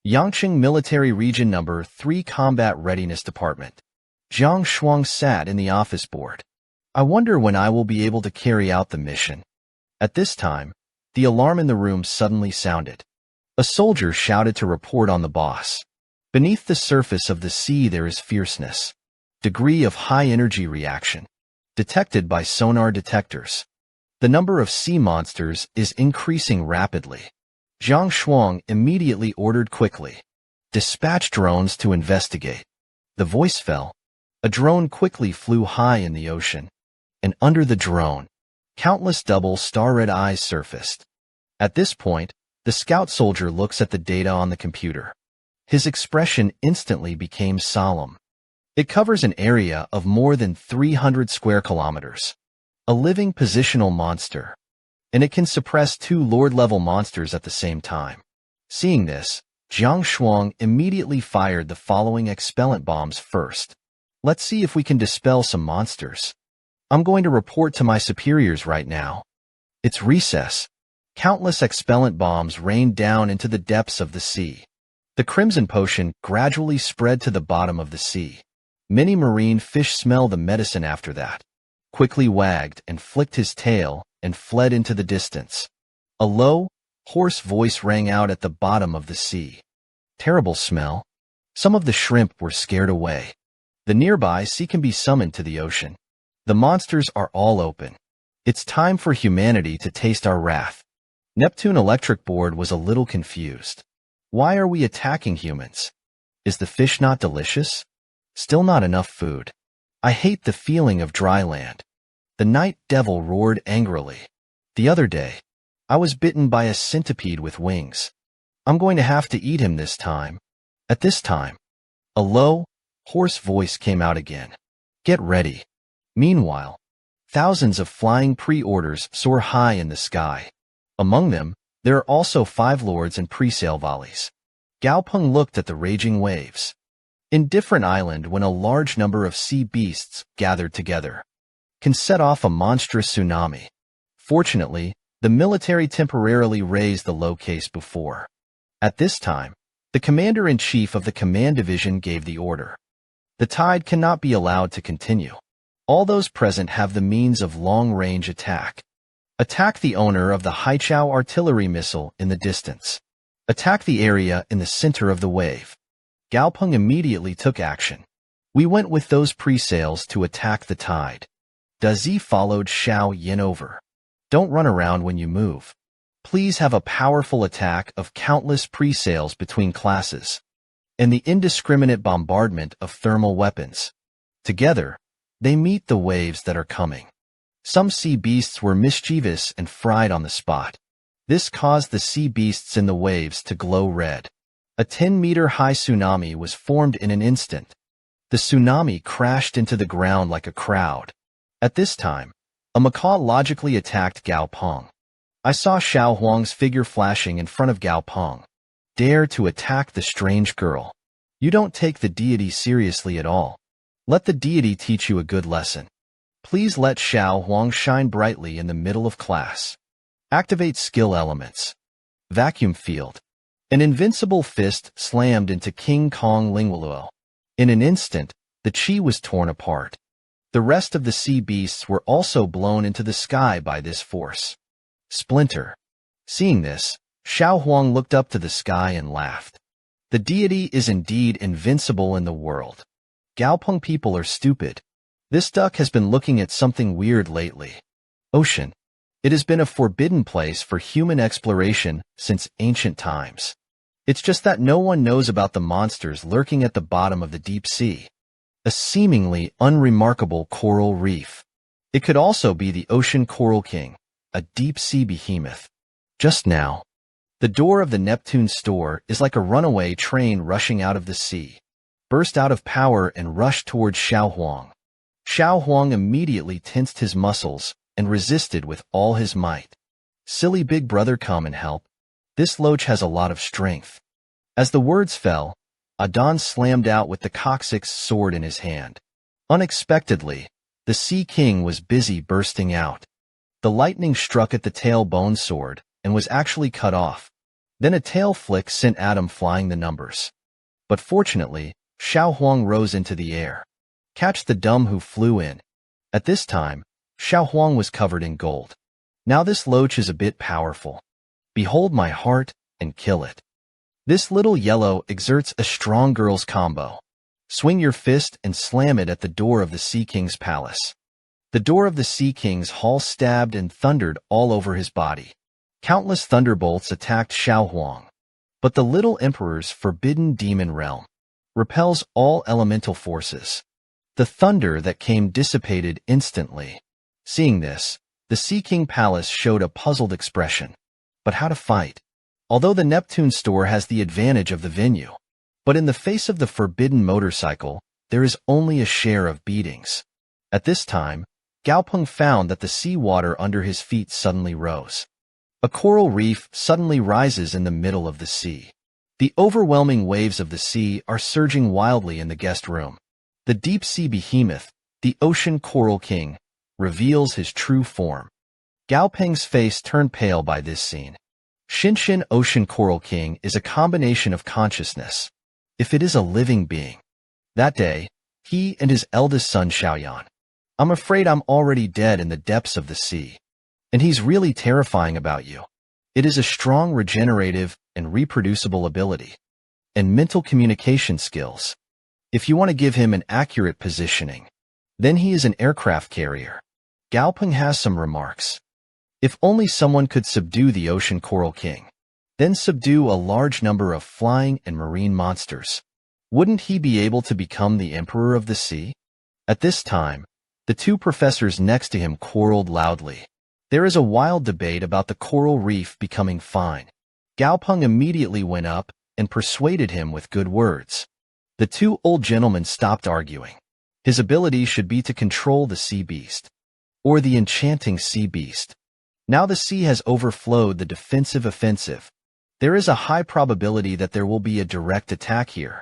Yangqing Military Region No. 3 Combat Readiness Department. Zhang Shuang sat in the office board. I wonder when I will be able to carry out the mission. At this time, the alarm in the room suddenly sounded. A soldier shouted to report on the boss. Beneath the surface of the sea there is fierceness. Degree of high energy reaction. Detected by sonar detectors. The number of sea monsters is increasing rapidly. Zhang Shuang immediately ordered quickly. Dispatch drones to investigate. The voice fell. A drone quickly flew high in the ocean. And under the drone, countless double star-red eyes surfaced. At this point, the scout soldier looks at the data on the computer. His expression instantly became solemn. It covers an area of more than 300 square kilometers. A living positional monster. And it can suppress 2 Lord-level monsters at the same time. Seeing this, Zhang Shuang immediately fired the following expellent bombs first. Let's see if we can dispel some monsters. I'm going to report to my superiors right now. It's recess. Countless expellent bombs rained down into the depths of the sea. The crimson potion gradually spread to the bottom of the sea. Many marine fish smell the medicine after that. Quickly wagged and flicked his tail and fled into the distance. A low, hoarse voice rang out at the bottom of the sea. Terrible smell. Some of the shrimp were scared away. The nearby sea can be summoned to the ocean. The monsters are all open. It's time for humanity to taste our wrath. Neptune Electric Board was a little confused. Why are we attacking humans? Is the fish not delicious? Still not enough food. I hate the feeling of dry land. The night devil roared angrily. The other day, I was bitten by a centipede with wings. I'm going to have to eat him this time. At this time, a low, hoarse voice came out again. Get ready. Meanwhile, thousands of flying pre-orders soar high in the sky. Among them, there are also 5 lords and pre-sale volleys. Gao Peng looked at the raging waves. In different island when a large number of sea beasts gathered together can set off a monstrous tsunami. Fortunately, the military temporarily raised the low case before. At this time, the commander-in-chief of the command division gave the order. The tide cannot be allowed to continue. All those present have the means of long-range attack. Attack the owner of the Haichao artillery missile in the distance. Attack the area in the center of the wave. Gao Peng immediately took action. We went with those pre-sales to attack the tide. Dazi followed Xiao Yin over. Don't run around when you move. Please have a powerful attack of countless pre-sales between classes, and the indiscriminate bombardment of thermal weapons. Together, they meet the waves that are coming. Some sea beasts were mischievous and fried on the spot. This caused the sea beasts in the waves to glow red. A 10-meter-high tsunami was formed in an instant. The tsunami crashed into the ground like a crowd. At this time, a macaw logically attacked Gao Peng. I saw Xiao Huang's figure flashing in front of Gao Peng. Dare to attack the strange girl. You don't take the deity seriously at all. Let the deity teach you a good lesson. Please let Xiao Huang shine brightly in the middle of class. Activate skill elements. Vacuum field. An invincible fist slammed into King Kong Lingwaluo. In an instant, the chi was torn apart. The rest of the sea beasts were also blown into the sky by this force. Splinter. Seeing this, Xiao Huang looked up to the sky and laughed. The deity is indeed invincible in the world. Gao Peng people are stupid. This duck has been looking at something weird lately. Ocean. It has been a forbidden place for human exploration since ancient times. It's just that no one knows about the monsters lurking at the bottom of the deep sea. A seemingly unremarkable coral reef. It could also be the ocean coral king, a deep-sea behemoth. Just now, the door of the Neptune store is like a runaway train rushing out of the sea. Burst out of power and rushed towards Xiao Huang. Xiao Huang immediately tensed his muscles and resisted with all his might. Silly big brother, come and help. This loach has a lot of strength. As the words fell, Adon slammed out with the coccyx sword in his hand. Unexpectedly, the Sea King was busy bursting out. The lightning struck at the tailbone sword and was actually cut off. Then a tail flick sent Adam flying the numbers. But fortunately, Xiao Huang rose into the air. Catch the dumb who flew in. At this time, Xiao Huang was covered in gold. Now this loach is a bit powerful. Behold my heart and kill it. This little yellow exerts a strong girl's combo. Swing your fist and slam it at the door of the Sea King's palace. The door of the Sea King's hall stabbed and thundered all over his body. Countless thunderbolts attacked Xiao Huang. But the little emperor's forbidden demon realm repels all elemental forces. The thunder that came dissipated instantly. Seeing this, the Sea King Palace showed a puzzled expression. But how to fight? Although the Neptune store has the advantage of the venue, but in the face of the forbidden motorcycle, there is only a share of beatings. At this time, Gao Peng found that the seawater under his feet suddenly rose. A coral reef suddenly rises in the middle of the sea. The overwhelming waves of the sea are surging wildly in the guest room. The deep-sea behemoth, the ocean coral king, reveals his true form. Gao Peng's face turned pale by this scene. Shinshin Ocean Coral King is a combination of consciousness, if it is a living being. That day, he and his eldest son Xiaoyan. I'm afraid I'm already dead in the depths of the sea. And he's really terrifying about you. It is a strong regenerative and reproducible ability, and mental communication skills. If you want to give him an accurate positioning, then he is an aircraft carrier. Gao Peng has some remarks. If only someone could subdue the Ocean Coral King, then subdue a large number of flying and marine monsters, wouldn't he be able to become the Emperor of the Sea? At this time, the two professors next to him quarreled loudly. There is a wild debate about the coral reef becoming fine. Gao Peng immediately went up and persuaded him with good words. The two old gentlemen stopped arguing. His ability should be to control the sea beast, or the enchanting sea beast. Now the sea has overflowed the defensive offensive. There is a high probability that there will be a direct attack here.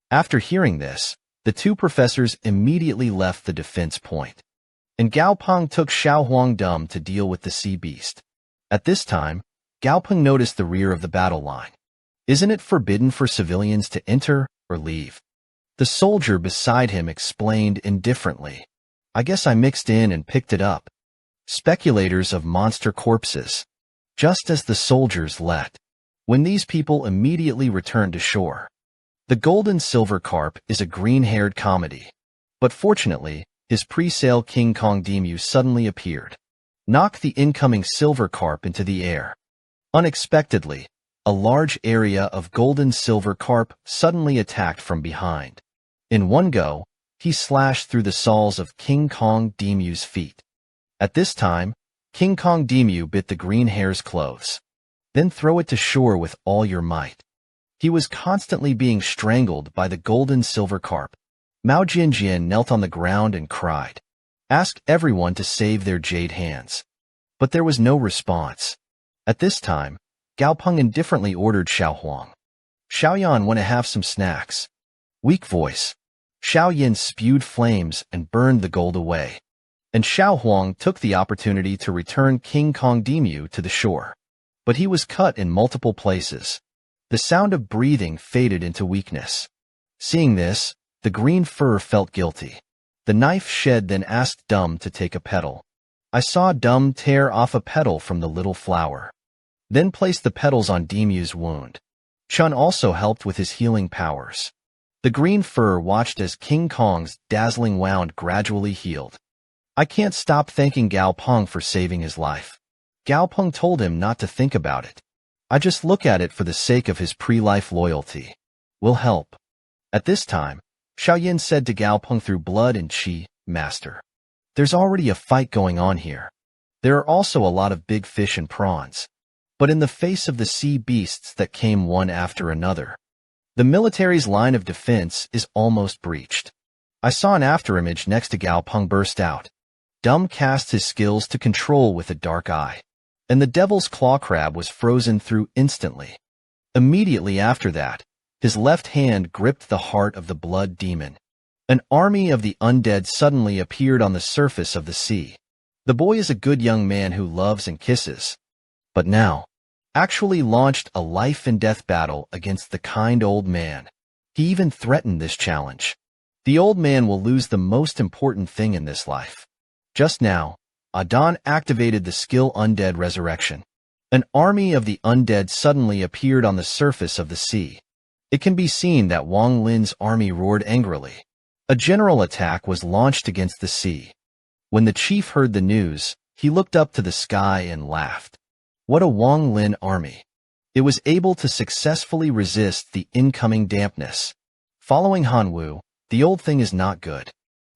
After hearing this, the two professors immediately left the defense point, and Gao Peng took Xiao Huangdum to deal with the sea beast. At this time, Gao Peng noticed the rear of the battle line. Isn't it forbidden for civilians to enter or leave? The soldier beside him explained indifferently. I guess I mixed in and picked it up. Speculators of monster corpses. Just as the soldiers left, when these people immediately returned to shore. The golden silver carp is a green-haired comedy. But fortunately, his pre-sale King Kong Demu suddenly appeared. Knocked the incoming silver carp into the air. Unexpectedly, a large area of golden silver carp suddenly attacked from behind. In one go, he slashed through the soles of King Kong Demu's feet. At this time, King Kong Demu bit the green hare's clothes. Then throw it to shore with all your might. He was constantly being strangled by the golden silver carp. Mao Jinjian knelt on the ground and cried. Asked everyone to save their jade hands. But there was no response. At this time, Gao Peng indifferently ordered Xiao Huang. Xiaoyan want to have some snacks. Weak voice. Xiao Yin spewed flames and burned the gold away. And Xiao Huang took the opportunity to return King Kong Demu to the shore. But he was cut in multiple places. The sound of breathing faded into weakness. Seeing this, the green fur felt guilty. The knife shed then asked Dum to take a petal. I saw Dum tear off a petal from the little flower. Then place the petals on Demu's wound. Chun also helped with his healing powers. The green fur watched as King Kong's dazzling wound gradually healed. I can't stop thanking Gao Peng for saving his life. Gao Peng told him not to think about it. I just look at it for the sake of his pre-life loyalty. Will help. At this time, Xiaoyan said to Gao Peng through blood and qi, Master. There's already a fight going on here. There are also a lot of big fish and prawns. But in the face of the sea beasts that came one after another, the military's line of defense is almost breached. I saw an afterimage next to Gao Peng burst out. Dum cast his skills to control with a dark eye. And the devil's claw crab was frozen through instantly. Immediately after that, his left hand gripped the heart of the blood demon. An army of the undead suddenly appeared on the surface of the sea. The boy is a good young man who loves and kisses. But now, actually launched a life-and-death battle against the kind old man. He even threatened this challenge. The old man will lose the most important thing in this life. Just now, Adon activated the skill Undead Resurrection. An army of the undead suddenly appeared on the surface of the sea. It can be seen that Wang Lin's army roared angrily. A general attack was launched against the sea. When the chief heard the news, he looked up to the sky and laughed. What a Wang Lin army! It was able to successfully resist the incoming dampness. Following Hanwu, the old thing is not good.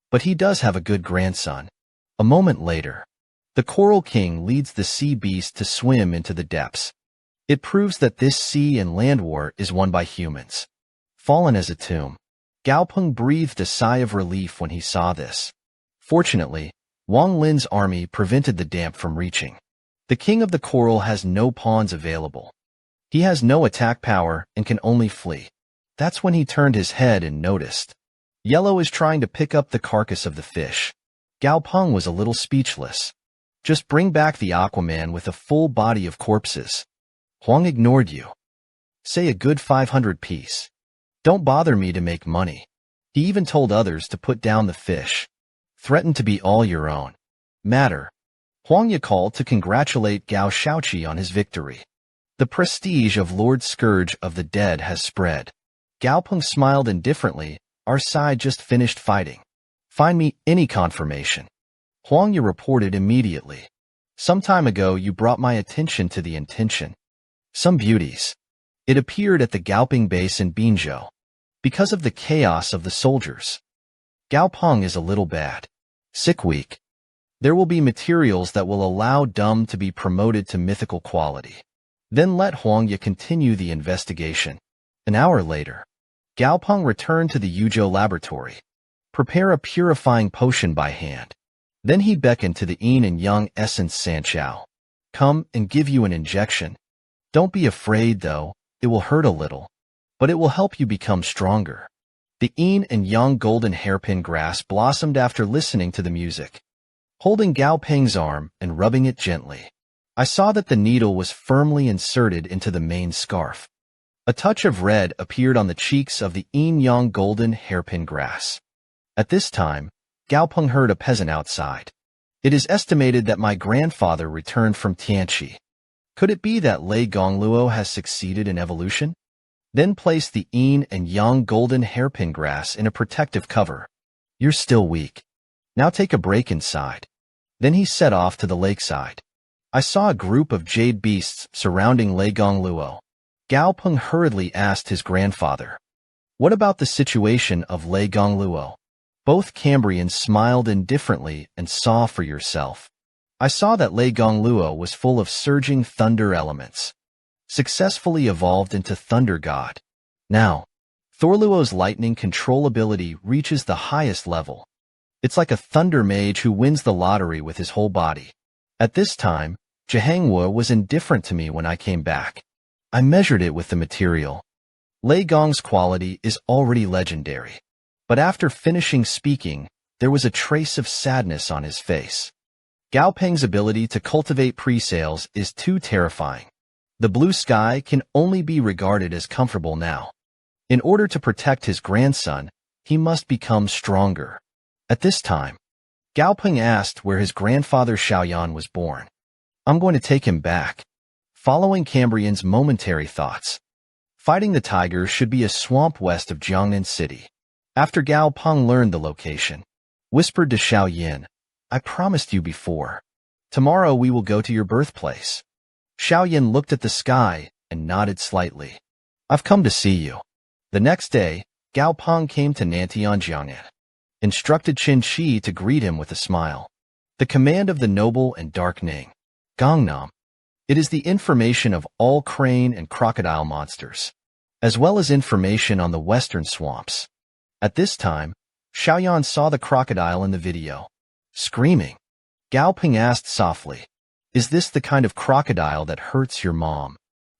But he does have a good grandson. A moment later, the Coral King leads the sea beast to swim into the depths. It proves that this sea and land war is won by humans. Fallen as a tomb, Gao Peng breathed a sigh of relief when he saw this. Fortunately, Wang Lin's army prevented the damp from reaching. The King of the Coral has no pawns available. He has no attack power and can only flee. That's when he turned his head and noticed. Yellow is trying to pick up the carcass of the fish. Gao Peng was a little speechless. Just bring back the Aquaman with a full body of corpses. Huang ignored you. Say a good 500 piece. Don't bother me to make money. He even told others to put down the fish. Threatened to be all your own. Matter. Huang Ye called to congratulate Gao Shaoqi on his victory. The prestige of Lord Scourge of the Dead has spread. Gao Peng smiled indifferently. Our side just finished fighting. Find me any confirmation. Huangya reported immediately. Some time ago you brought my attention to the intention. Some beauties. It appeared at the Gao Peng base in Binzhou. Because of the chaos of the soldiers. Gao Peng is a little bad. Sick week. There will be materials that will allow Dumb to be promoted to mythical quality. Then let Huangya continue the investigation. An hour later, Gao Peng returned to the Yuzhou laboratory. Prepare a purifying potion by hand. Then he beckoned to the yin and yang essence Sanchao. Come and give you an injection. Don't be afraid though, it will hurt a little. But it will help you become stronger. The yin and yang golden hairpin grass blossomed after listening to the music. Holding Gao Peng's arm and rubbing it gently, I saw that the needle was firmly inserted into the main scarf. A touch of red appeared on the cheeks of the yin-yang golden hairpin grass. At this time, Gao Peng heard a peasant outside. It is estimated that my grandfather returned from Tianqi. Could it be that Lei Gongluo has succeeded in evolution? Then place the yin and yang golden hairpin grass in a protective cover. You're still weak. Now take a break inside. Then he set off to the lakeside. I saw a group of jade beasts surrounding Lei Gongluo. Gao Peng hurriedly asked his grandfather, "What about the situation of Lei Gongluo?" Both Cambrians smiled indifferently and saw for yourself. I saw that Lei Gongluo was full of surging thunder elements. Successfully evolved into Thunder God. Now, Thorluo's lightning control ability reaches the highest level. It's like a thunder mage who wins the lottery with his whole body. At this time, Zhihengwu was indifferent to me when I came back. I measured it with the material. Lei Gong's quality is already legendary. But after finishing speaking, there was a trace of sadness on his face. Gao Peng's ability to cultivate pre-sales is too terrifying. The blue sky can only be regarded as comfortable now. In order to protect his grandson, he must become stronger. At this time, Gao Peng asked where his grandfather Xiaoyan was born. I'm going to take him back. Following Cambrian's momentary thoughts. Fighting the tiger should be a swamp west of Jiangnan City. After Gao Peng learned the location, whispered to Xiaoyan, I promised you before. Tomorrow we will go to your birthplace. Xiaoyan looked at the sky and nodded slightly. I've come to see you. The next day, Gao Peng came to Nantian Jiangnan. Instructed Qin Shi to greet him with a smile. The command of the noble and dark Ning. Gangnam. It is the information of all crane and crocodile monsters, as well as information on the western swamps. At this time, Xiaoyan saw the crocodile in the video. Screaming. Gao Peng asked softly, is this the kind of crocodile that hurts your mom?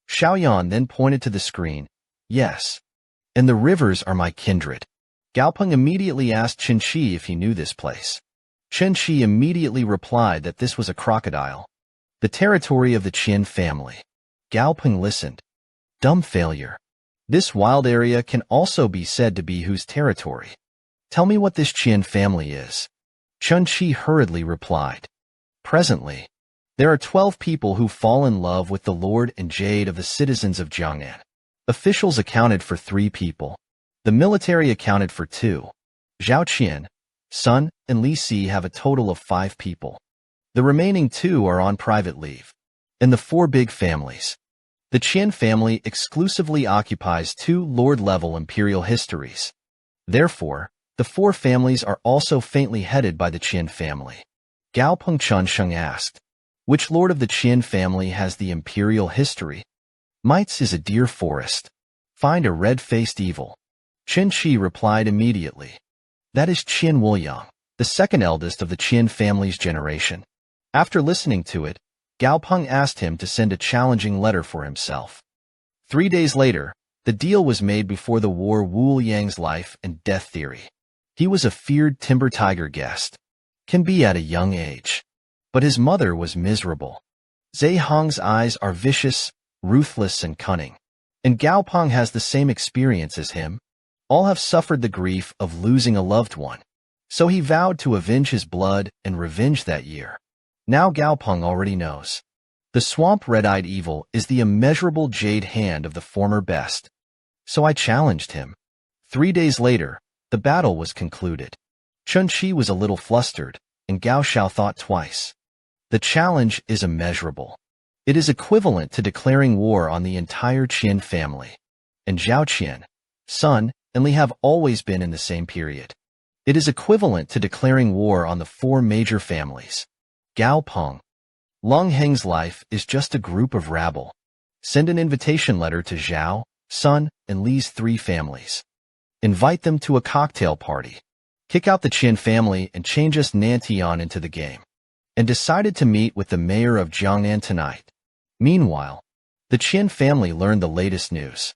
Xiaoyan then pointed to the screen. Yes. And the rivers are my kindred. Gao Peng immediately asked Qin Shi if he knew this place. Qin Shi immediately replied that this was a crocodile. The territory of the Qian family. Gao Peng listened. Dumb failure. This wild area can also be said to be whose territory? Tell me what this Qian family is. Qin Shi hurriedly replied. Presently, there are 12 people who fall in love with the Lord and Jade of the citizens of Jiangnan. Officials accounted for 3 people. The military accounted for 2. Zhao Qian, Sun, and Li Si have a total of 5 people. The remaining 2 are on private leave. And the 4 big families. The Qian family exclusively occupies 2 lord-level imperial histories. Therefore, the 4 families are also faintly headed by the Qian family. Gao Peng Chunsheng asked, which lord of the Qian family has the imperial history? Mites is a deer forest. Find a red-faced evil. Qin Shi replied immediately. That is Qin Wuliang, the second eldest of the Qin family's generation. After listening to it, Gao Peng asked him to send a challenging letter for himself. 3 days later, the deal was made before the war Wu Yang's life and death theory. He was a feared timber tiger guest. Can be at a young age. But his mother was miserable. Zhe Hong's eyes are vicious, ruthless, and cunning. And Gao Peng has the same experience as him. All have suffered the grief of losing a loved one. So he vowed to avenge his blood and revenge that year. Now Gao Peng already knows. The swamp red-eyed evil is the immeasurable jade hand of the former best. So I challenged him. 3 days later, the battle was concluded. Qin Shi was a little flustered, and Gao Shao thought twice. The challenge is immeasurable. It is equivalent to declaring war on the entire Qin family. And Zhao Qian, Sun, and Li have always been in the same period. It is equivalent to declaring war on the four major families. Gao Peng. Lung Heng's life is just a group of rabble. Send an invitation letter to Zhao, Sun, and Li's three families. Invite them to a cocktail party. Kick out the Qin family and change us Nantian into the game. And decided to meet with the mayor of Jiangnan tonight. Meanwhile, the Qin family learned the latest news.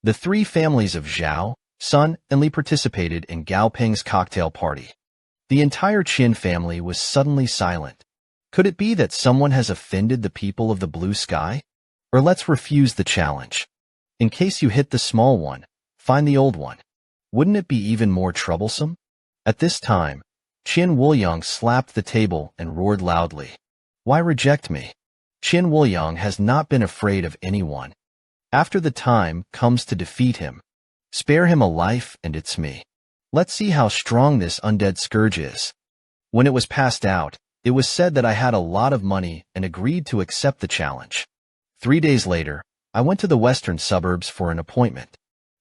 The three families of Zhao, Sun, and Li participated in Gao Peng's cocktail party. The entire Qin family was suddenly silent. Could it be that someone has offended the people of the blue sky? Or let's refuse the challenge. In case you hit the small one, find the old one. Wouldn't it be even more troublesome? At this time, Qin Wuliang slapped the table and roared loudly. Why reject me? Qin Wuliang has not been afraid of anyone. After the time comes to defeat him, spare him a life and it's me. Let's see how strong this undead scourge is. When it was passed out, it was said that I had a lot of money and agreed to accept the challenge. 3 days later, I went to the western suburbs for an appointment.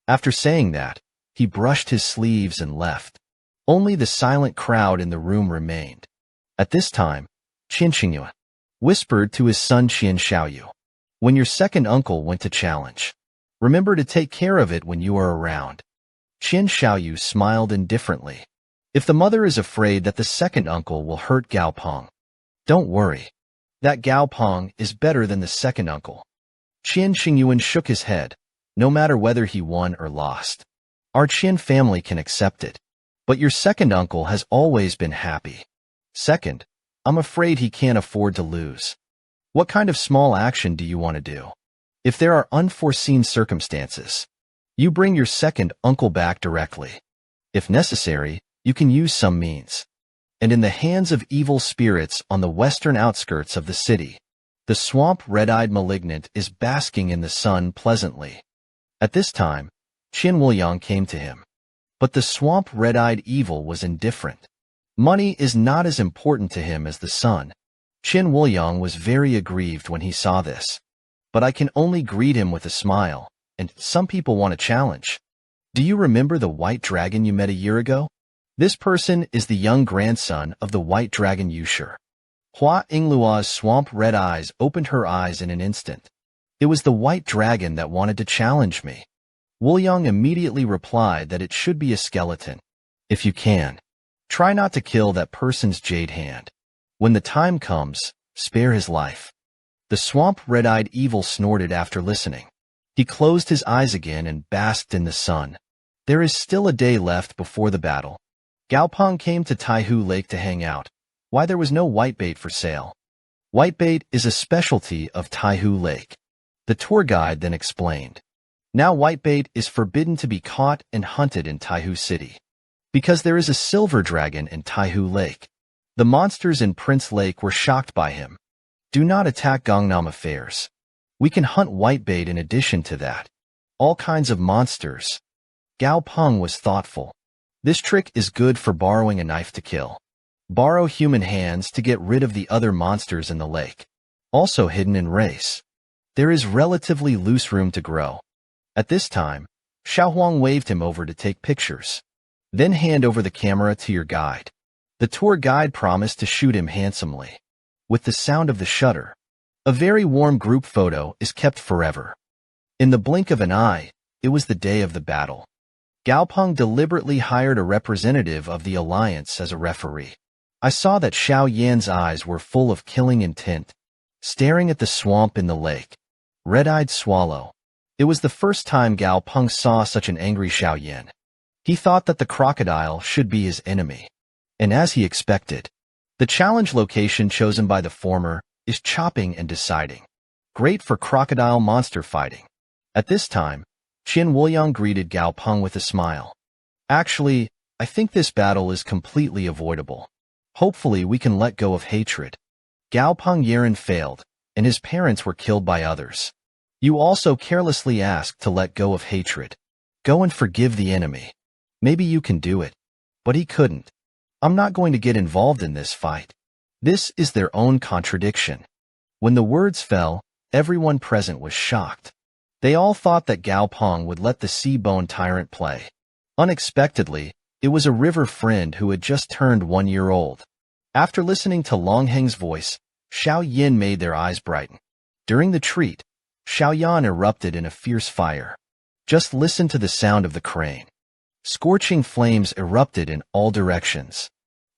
After saying that, he brushed his sleeves and left. Only the silent crowd in the room remained. At this time, Qin Xingyue whispered to his son Qin Xiaoyu, when your second uncle went to challenge, remember to take care of it when you are around. Qin Xiaoyu smiled indifferently. If the mother is afraid that the second uncle will hurt Gao Peng, don't worry. That Gao Peng is better than the second uncle. Qin Xingyuan shook his head, no matter whether he won or lost. Our Qin family can accept it. But your second uncle has always been happy. Second, I'm afraid he can't afford to lose. What kind of small action do you want to do? If there are unforeseen circumstances, you bring your second uncle back directly. If necessary, you can use some means. And in the hands of evil spirits on the western outskirts of the city, the swamp red-eyed malignant is basking in the sun pleasantly. At this time, Qin Wuliang came to him. But the swamp red-eyed evil was indifferent. Money is not as important to him as the sun. Qin Wuliang was very aggrieved when he saw this. But I can only greet him with a smile, and some people want a challenge. Do you remember the white dragon you met a year ago? This person is the young grandson of the white dragon Yushur. Hua Yinglua's swamp red eyes opened her eyes in an instant. It was the white dragon that wanted to challenge me. Wuliang immediately replied that it should be a skeleton. If you can, try not to kill that person's jade hand. When the time comes, spare his life. The swamp red-eyed evil snorted after listening. He closed his eyes again and basked in the sun. There is still a day left before the battle. Gao Peng came to Taihu Lake to hang out. Why there was no whitebait for sale? Whitebait is a specialty of Taihu Lake. The tour guide then explained. Now whitebait is forbidden to be caught and hunted in Taihu City. Because there is a silver dragon in Taihu Lake. The monsters in Prince Lake were shocked by him. Do not attack Gangnam affairs. We can hunt whitebait in addition to that. All kinds of monsters. Gao Peng was thoughtful. This trick is good for borrowing a knife to kill. Borrow human hands to get rid of the other monsters in the lake. Also hidden in race. There is relatively loose room to grow. At this time, Xiaohuang waved him over to take pictures. Then hand over the camera to your guide. The tour guide promised to shoot him handsomely. With the sound of the shutter, a very warm group photo is kept forever. In the blink of an eye, it was the day of the battle. Gao Peng deliberately hired a representative of the alliance as a referee. I saw that Xiao Yan's eyes were full of killing intent, staring at the swamp in the lake. Red-eyed swallow. It was the first time Gao Peng saw such an angry Xiao Yan. He thought that the crocodile should be his enemy. And as he expected, the challenge location chosen by the former is chopping and deciding. Great for crocodile monster fighting. At this time, Qin Wuliang greeted Gao Peng with a smile. Actually, I think this battle is completely avoidable. Hopefully we can let go of hatred. Gao Peng Yeren failed, and his parents were killed by others. You also carelessly asked to let go of hatred. Go and forgive the enemy. Maybe you can do it. But he couldn't. I'm not going to get involved in this fight. This is their own contradiction. When the words fell, everyone present was shocked. They all thought that Gao Peng would let the sea-bone tyrant play. Unexpectedly, it was a river friend who had just turned 1 year old. After listening to Longheng's voice, Xiao Yin made their eyes brighten. During the treat, Xiaoyan erupted in a fierce fire. Just listen to the sound of the crane. Scorching flames erupted in all directions.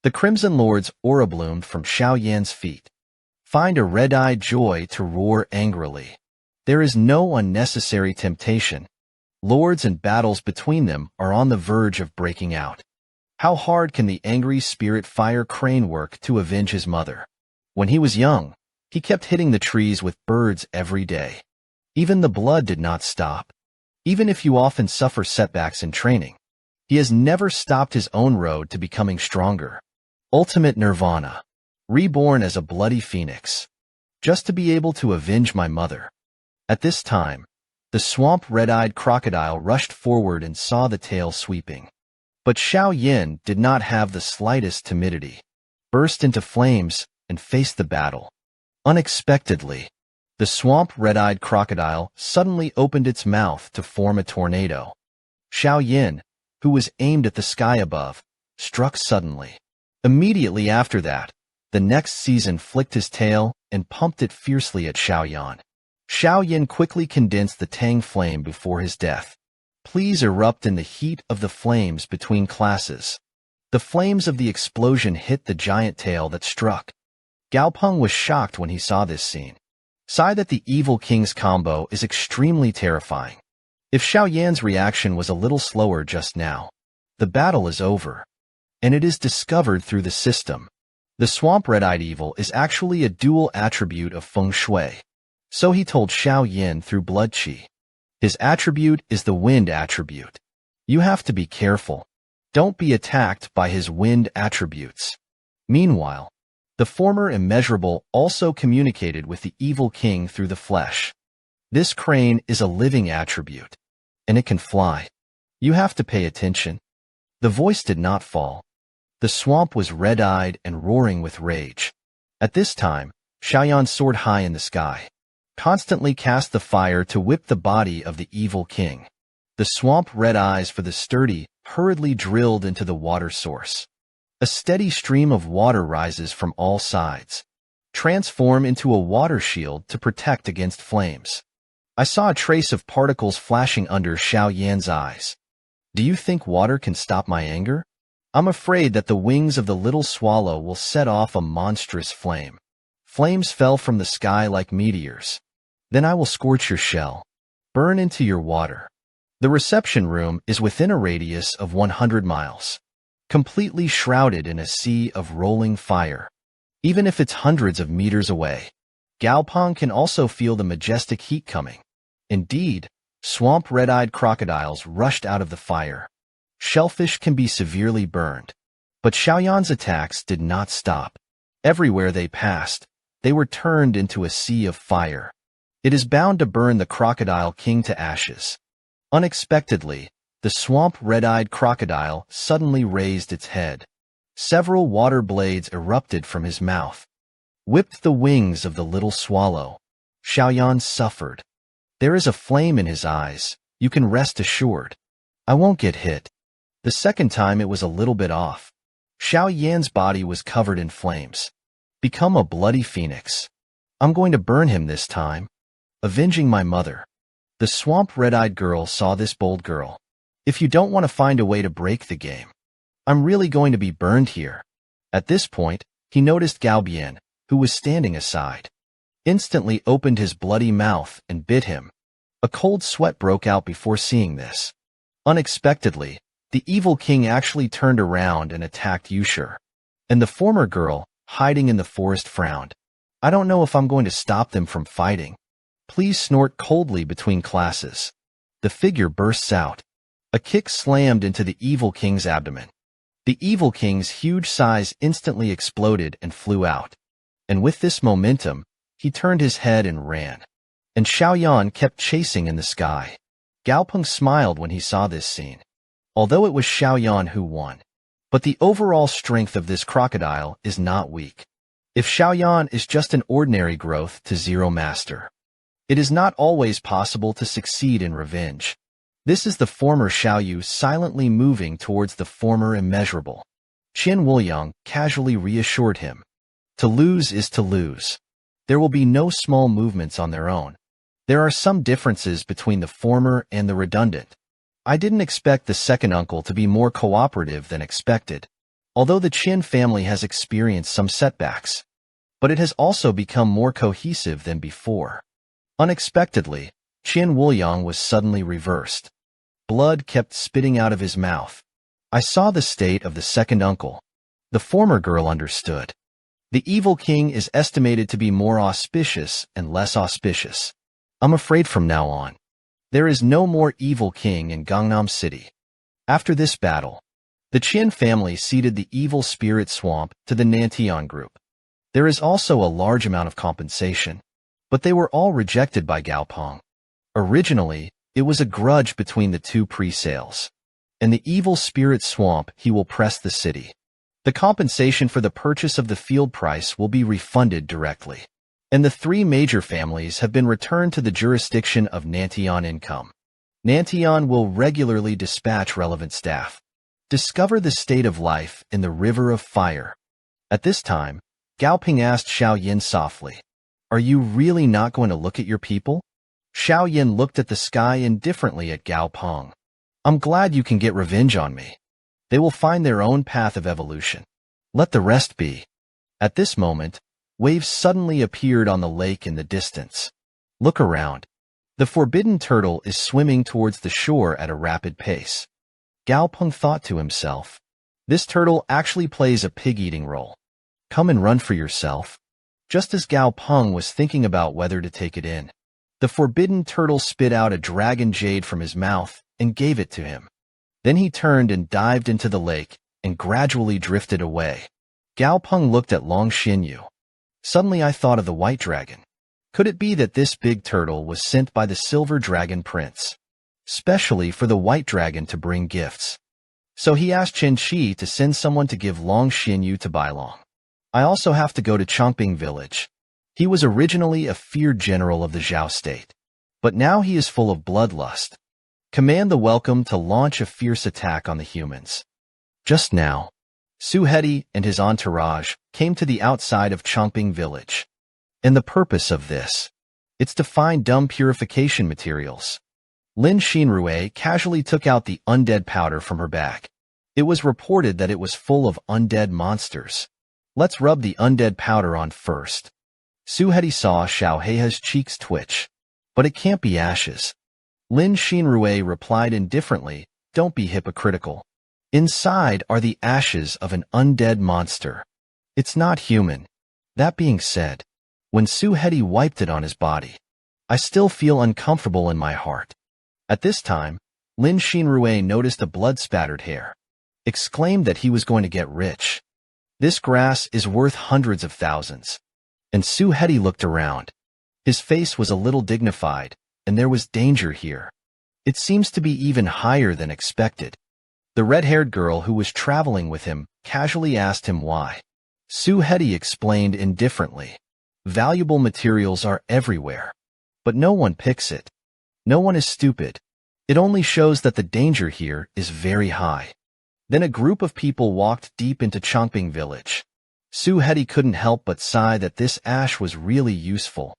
The Crimson Lord's aura bloomed from Xiao Yan's feet. Find a red-eyed joy to roar angrily. There is no unnecessary temptation. Lords and battles between them are on the verge of breaking out. How hard can the angry spirit fire crane work to avenge his mother? When he was young, he kept hitting the trees with birds every day. Even the blood did not stop. Even if you often suffer setbacks in training, he has never stopped his own road to becoming stronger. Ultimate nirvana. Reborn as a bloody phoenix. Just to be able to avenge my mother. At this time, the swamp red-eyed crocodile rushed forward and saw the tail sweeping. But Xiao Yin did not have the slightest timidity. Burst into flames and faced the battle. Unexpectedly, the swamp red-eyed crocodile suddenly opened its mouth to form a tornado. Xiao Yin, who was aimed at the sky above, struck suddenly. Immediately after that, the next season flicked his tail and pumped it fiercely at Xiao Yan. Xiao Yin quickly condensed the Tang flame before his death. Please erupt in the heat of the flames between classes. The flames of the explosion hit the giant tail that struck. Gao Peng was shocked when he saw this scene. Sigh that the Evil King's combo is extremely terrifying. If Xiao Yan's reaction was a little slower just now, the battle is over. And it is discovered through the system. The swamp red-eyed evil is actually a dual attribute of feng shui. So he told Xiao Yin through blood qi. His attribute is the wind attribute. You have to be careful. Don't be attacked by his wind attributes. Meanwhile, the former immeasurable also communicated with the evil king through the flesh. This crane is a living attribute, and it can fly. You have to pay attention. The voice did not fall. The swamp was red-eyed and roaring with rage. At this time, Xiaoyan soared high in the sky, constantly cast the fire to whip the body of the evil king. The swamp red eyes for the sturdy hurriedly drilled into the water source. A steady stream of water rises from all sides. Transform into a water shield to protect against flames. I saw a trace of particles flashing under Xiao Yan's eyes. Do you think water can stop my anger? I'm afraid that the wings of the little swallow will set off a monstrous flame. Flames fell from the sky like meteors. Then I will scorch your shell. Burn into your water. The reception room is within a radius of 100 miles. Completely shrouded in a sea of rolling fire. Even if it's hundreds of meters away, Gao Peng can also feel the majestic heat coming. Indeed, swamp red-eyed crocodiles rushed out of the fire. Shellfish can be severely burned. But Xiaoyan's attacks did not stop. Everywhere they passed, they were turned into a sea of fire. It is bound to burn the crocodile king to ashes. Unexpectedly, the swamp red-eyed crocodile suddenly raised its head. Several water blades erupted from his mouth. Whipped the wings of the little swallow. Xiaoyan suffered. There is a flame in his eyes, you can rest assured. I won't get hit. The second time it was a little bit off. Xiao Yan's body was covered in flames. Become a bloody phoenix. I'm going to burn him this time. Avenging my mother. The swamp red-eyed girl saw this bold girl. If you don't want to find a way to break the game, I'm really going to be burned here. At this point, he noticed Gao Bian, who was standing aside. Instantly opened his bloody mouth and bit him. A cold sweat broke out before seeing this. Unexpectedly, the evil king actually turned around and attacked Yushir. And the former girl, hiding in the forest, frowned. I don't know if I'm going to stop them from fighting. Please snort coldly between classes. The figure bursts out. A kick slammed into the evil king's abdomen. The evil king's huge size instantly exploded and flew out. And with this momentum, he turned his head and ran. And Xiaoyan kept chasing in the sky. Gao Peng smiled when he saw this scene. Although it was Xiaoyan who won, But the overall strength of this crocodile is not weak. If Xiaoyan is just an ordinary growth to zero master, it is not always possible to succeed in revenge. This is the former Xiaoyu silently moving towards the former immeasurable. Qin Wuliang casually reassured him. To lose is to lose. There will be no small movements on their own. There are some differences between the former and the redundant. I didn't expect the second uncle to be more cooperative than expected, although the Qin family has experienced some setbacks. But it has also become more cohesive than before. Unexpectedly, Qin Wuliang was suddenly reversed. Blood kept spitting out of his mouth. I saw the state of the second uncle. The former girl understood. The evil king is estimated to be more auspicious and less auspicious. I'm afraid from now on, there is no more evil king in Gangnam City. After this battle, the Qin family ceded the evil spirit swamp to the Nantian group. There is also a large amount of compensation, but they were all rejected by Gao Peng. Originally, it was a grudge between the two pre-sales. In the evil spirit swamp, he will press the city. The compensation for the purchase of the field price will be refunded directly. And the three major families have been returned to the jurisdiction of Nantian income. Nantian will regularly dispatch relevant staff. Discover the state of life in the river of fire. At this time, Gao Peng asked Xiao Yin softly, "Are you really not going to look at your people?" Xiao Yin looked at the sky indifferently at Gao Peng. "I'm glad you can get revenge on me. They will find their own path of evolution. Let the rest be." At this moment, waves suddenly appeared on the lake in the distance. Look around. The forbidden turtle is swimming towards the shore at a rapid pace. Gao Peng thought to himself, this turtle actually plays a pig-eating role. Come and run for yourself. Just as Gao Peng was thinking about whether to take it in, the forbidden turtle spit out a dragon jade from his mouth and gave it to him. Then he turned and dived into the lake and gradually drifted away. Gao Peng looked at Long Xinyu. Suddenly I thought of the white dragon. Could it be that this big turtle was sent by the silver dragon prince, specially for the white dragon to bring gifts? So he asked Chen Qi to send someone to give Long Xinyu to Bailong. I also have to go to Chongping village. He was originally a feared general of the Zhao state, but now he is full of bloodlust. Command the welcome to launch a fierce attack on the humans. Just now, Su Hedi and his entourage came to the outside of Chongping village. And the purpose of this, it's to find dumb purification materials. Lin Xinrui casually took out the undead powder from her bag. It was reported that it was full of undead monsters. Let's rub the undead powder on first. Su Hedi saw Xiao Hei's cheeks twitch. But it can't be ashes. Lin Xinrui replied indifferently, don't be hypocritical. Inside are the ashes of an undead monster. It's not human. That being said, when Su Hedi wiped it on his body, I still feel uncomfortable in my heart. At this time, Lin Xinrui noticed a blood-spattered hair, exclaimed that he was going to get rich. This grass is worth hundreds of thousands. And Su Hedi looked around. His face was a little dignified, and there was danger here. It seems to be even higher than expected. The red-haired girl who was traveling with him casually asked him why. Su Hedi explained indifferently. Valuable materials are everywhere. But no one picks it. No one is stupid. It only shows that the danger here is very high. Then a group of people walked deep into Chongping village. Su Hedi couldn't help but sigh that this ash was really useful.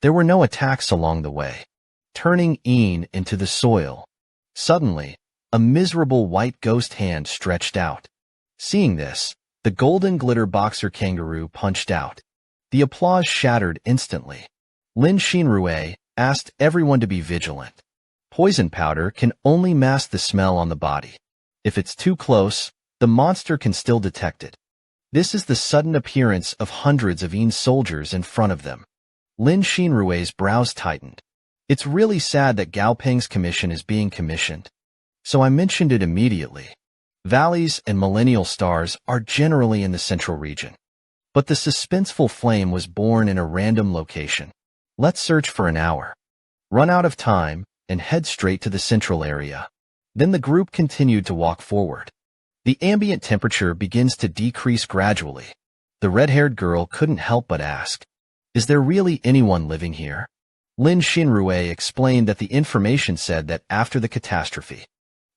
There were no attacks along the way. Turning Een into the soil. Suddenly, a miserable white ghost hand stretched out. Seeing this, the golden glitter boxer kangaroo punched out. The applause shattered instantly. Lin Xinrui asked everyone to be vigilant. Poison powder can only mask the smell on the body. If it's too close, the monster can still detect it. This is the sudden appearance of hundreds of Een soldiers in front of them. Lin Xinrui's brows tightened. It's really sad that Gao Peng's commission is being commissioned. So I mentioned it immediately. Valleys and millennial stars are generally in the central region. But the suspenseful flame was born in a random location. Let's search for an hour. Run out of time and head straight to the central area. Then the group continued to walk forward. The ambient temperature begins to decrease gradually. The red-haired girl couldn't help but ask, "Is there really anyone living here?" Lin Xinrui explained that the information said that after the catastrophe,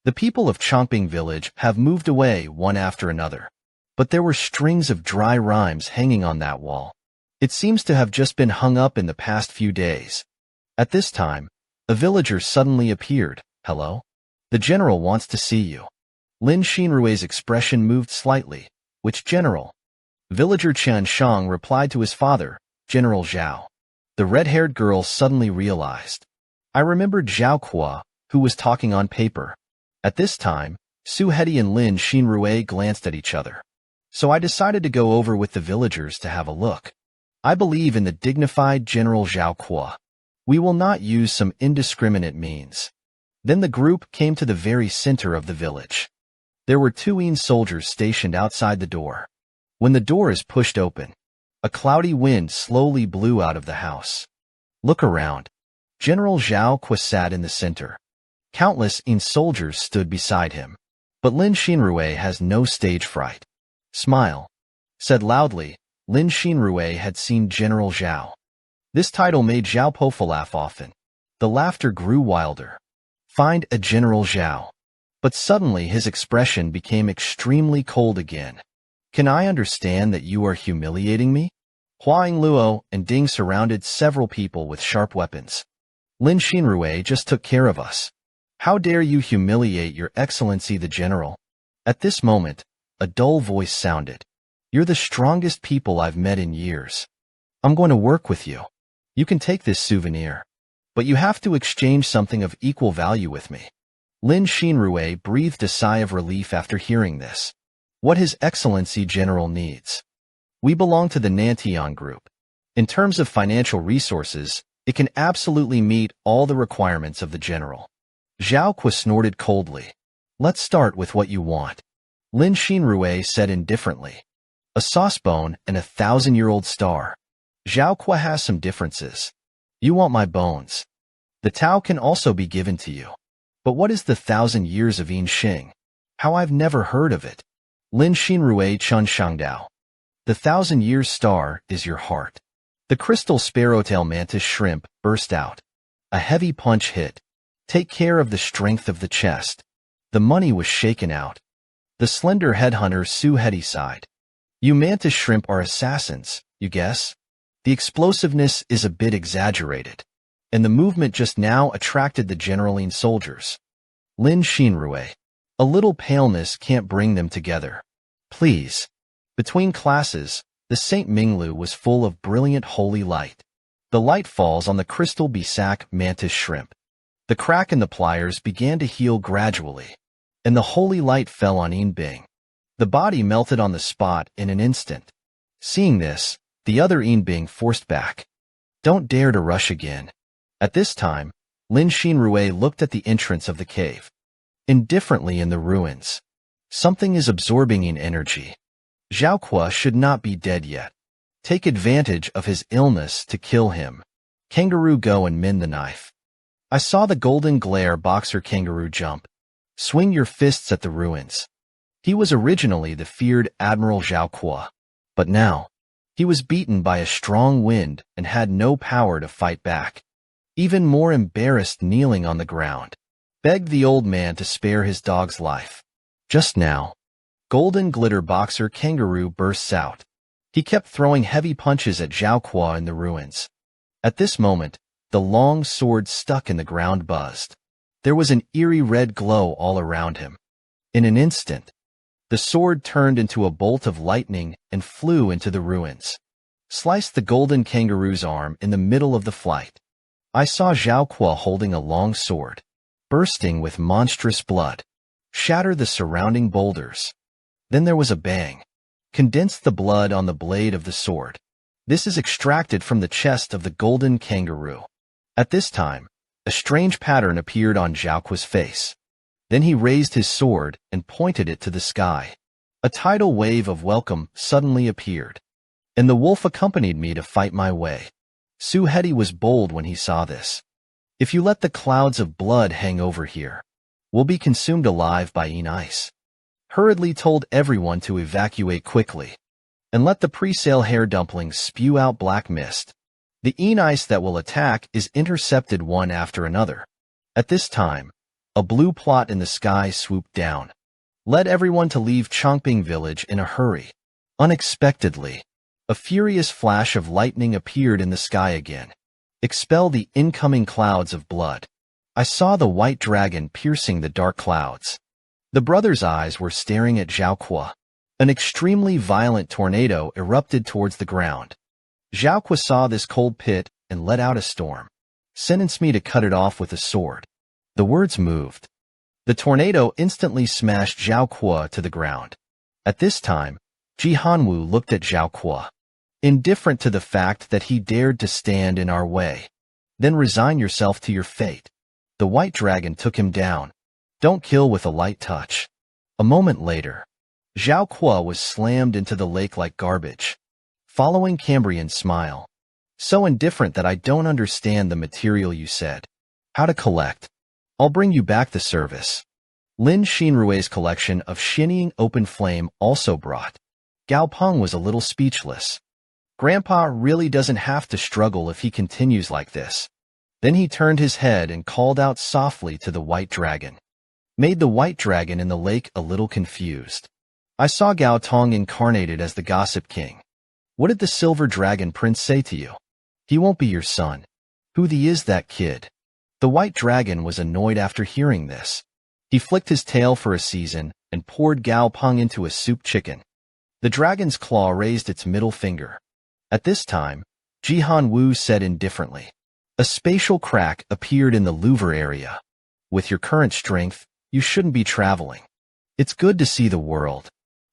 the people of Chongping village have moved away one after another. But there were strings of dry rhymes hanging on that wall. It seems to have just been hung up in the past few days. At this time, a villager suddenly appeared. "Hello? The general wants to see you." Lin Xinrui's expression moved slightly. "Which general?" Villager Qian Shang replied to his father, "General Zhao." The red-haired girl suddenly realized. I remembered Zhao Kuo, who was talking on paper. At this time, Su Hedi and Lin Xinrui glanced at each other. So I decided to go over with the villagers to have a look. I believe in the dignified General Zhao Kuo. We will not use some indiscriminate means. Then the group came to the very center of the village. There were 2 soldiers stationed outside the door. When the door is pushed open, a cloudy wind slowly blew out of the house. Look around. General Zhao Kuo sat in the center. Countless soldiers stood beside him. But Lin Xinrui has no stage fright. "Smile," said loudly. Lin Xinrui had seen General Zhao. This title made Zhao Pofu laugh often. The laughter grew wilder. "Find a General Zhao." But suddenly his expression became extremely cold again. "Can I understand that you are humiliating me?" Huang Luo and Ding surrounded several people with sharp weapons. "Lin Xinrui just took care of us. How dare you humiliate your excellency the general?" At this moment, a dull voice sounded. "You're the strongest people I've met in years. I'm going to work with you. You can take this souvenir. But you have to exchange something of equal value with me." Lin Xinrui breathed a sigh of relief after hearing this. What His Excellency General needs. We belong to the Nantian Group. In terms of financial resources, it can absolutely meet all the requirements of the general. Zhao Kuo snorted coldly. "Let's start with what you want." Lin Xinrui said indifferently. "A saucebone and a 1,000-year-old star." Zhao Kuo has some differences. "You want my bones. The Tao can also be given to you. But what is the 1,000 years of Yin Xing? How I've never heard of it." Lin Xinrui Chun Shangdao. "The 1,000 years star is your heart." The crystal sparrowtail mantis shrimp burst out. A heavy punch hit. "Take care of the strength of the chest." The money was shaken out. The slender headhunter Su Hedi sighed. "You mantis shrimp are assassins, you guess? The explosiveness is a bit exaggerated. And the movement just now attracted the Generaline soldiers." Lin Xinrui. "A little paleness can't bring them together. Please." Between classes, the St. Minglu was full of brilliant holy light. The light falls on the crystal Bisak mantis shrimp. The crack in the pliers began to heal gradually, and the holy light fell on Bing. The body melted on the spot in an instant. Seeing this, the other Bing forced back. "Don't dare to rush again." At this time, Lin Xinrui looked at the entrance of the cave. Indifferently in the ruins. Something is absorbing energy. Zhao Kuo should not be dead yet. Take advantage of his illness to kill him. Kangaroo, go and mend the knife. I saw the golden glare boxer kangaroo jump. Swing your fists at the ruins. He was originally the feared Admiral Zhao Kuo. But now, he was beaten by a strong wind and had no power to fight back. Even more embarrassed, kneeling on the ground, begged the old man to spare his dog's life. Just now, golden glitter boxer kangaroo bursts out. He kept throwing heavy punches at Zhao Kuo in the ruins. At this moment, the long sword stuck in the ground buzzed. There was an eerie red glow all around him. In an instant, the sword turned into a bolt of lightning and flew into the ruins. Sliced the golden kangaroo's arm in the middle of the flight. I saw Zhao Kuo holding a long sword, bursting with monstrous blood, shatter the surrounding boulders. Then there was a bang. Condensed the blood on the blade of the sword. This is extracted from the chest of the golden kangaroo. At this time, a strange pattern appeared on Zhao Kuo's face. Then he raised his sword and pointed it to the sky. A tidal wave of welcome suddenly appeared. And the wolf accompanied me to fight my way. Su Hedi was bold when he saw this. If you let the clouds of blood hang over here, we'll be consumed alive by ice. hurriedly told everyone to evacuate quickly, and let the pre-sale hair dumplings spew out black mist. The ice that will attack is intercepted one after another. At this time, a blue plot in the sky swooped down, led everyone to leave Chongping village in a hurry. Unexpectedly, a furious flash of lightning appeared in the sky again. Expel the incoming clouds of blood. I saw the white dragon piercing the dark clouds. The brothers' eyes were staring at Zhao Kuo. An extremely violent tornado erupted towards the ground. Zhao Kuo saw this cold pit and let out a storm. Sentence me to cut it off with a sword. The words moved. The tornado instantly smashed Zhao Kuo to the ground. At this time, Ji Hanwu looked at Zhao Kuo, indifferent to the fact that he dared to stand in our way. Then resign yourself to your fate. The white dragon took him down. Don't kill with a light touch. A moment later, Zhao Kuo was slammed into the lake like garbage. Following Cambrian's smile. So indifferent that I don't understand the material you said. How to collect. I'll bring you back the service. Lin Xinrui's collection of Shinying Open Flame also brought. Gao Peng was a little speechless. Grandpa really doesn't have to struggle if he continues like this. Then he turned his head and called out softly to the white dragon. Made the white dragon in the lake a little confused. I saw Gao Tong incarnated as the Gossip King. What did the silver dragon prince say to you? He won't be your son. Who the is that kid? The white dragon was annoyed after hearing this. He flicked his tail for a season and poured Gao Peng into a soup chicken. The dragon's claw raised its middle finger. At this time, Ji Hanwu said indifferently. A spatial crack appeared in the Louvre area. With your current strength, you shouldn't be traveling. It's good to see the world.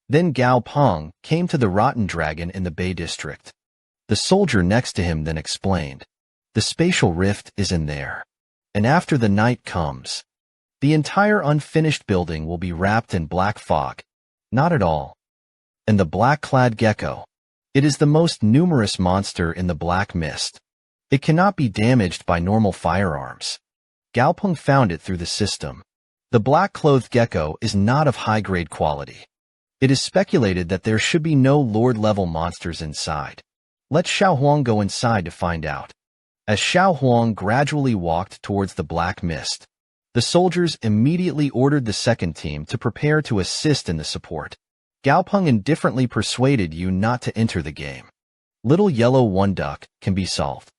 Then Gao Peng came to the rotten dragon in the Bay District. The soldier next to him then explained. The spatial rift is in there. And after the night comes, the entire unfinished building will be wrapped in black fog. Not at all. And the black-clad gecko. It is the most numerous monster in the black mist. It cannot be damaged by normal firearms. Gao Peng found it through the system. The black-clothed gecko is not of high-grade quality. It is speculated that there should be no Lord-level monsters inside. Let Xiao Huang go inside to find out. As Xiao Huang gradually walked towards the black mist, the soldiers immediately ordered the second team to prepare to assist in the support. Gao Peng indifferently persuaded you not to enter the game. Little yellow one duck can be solved.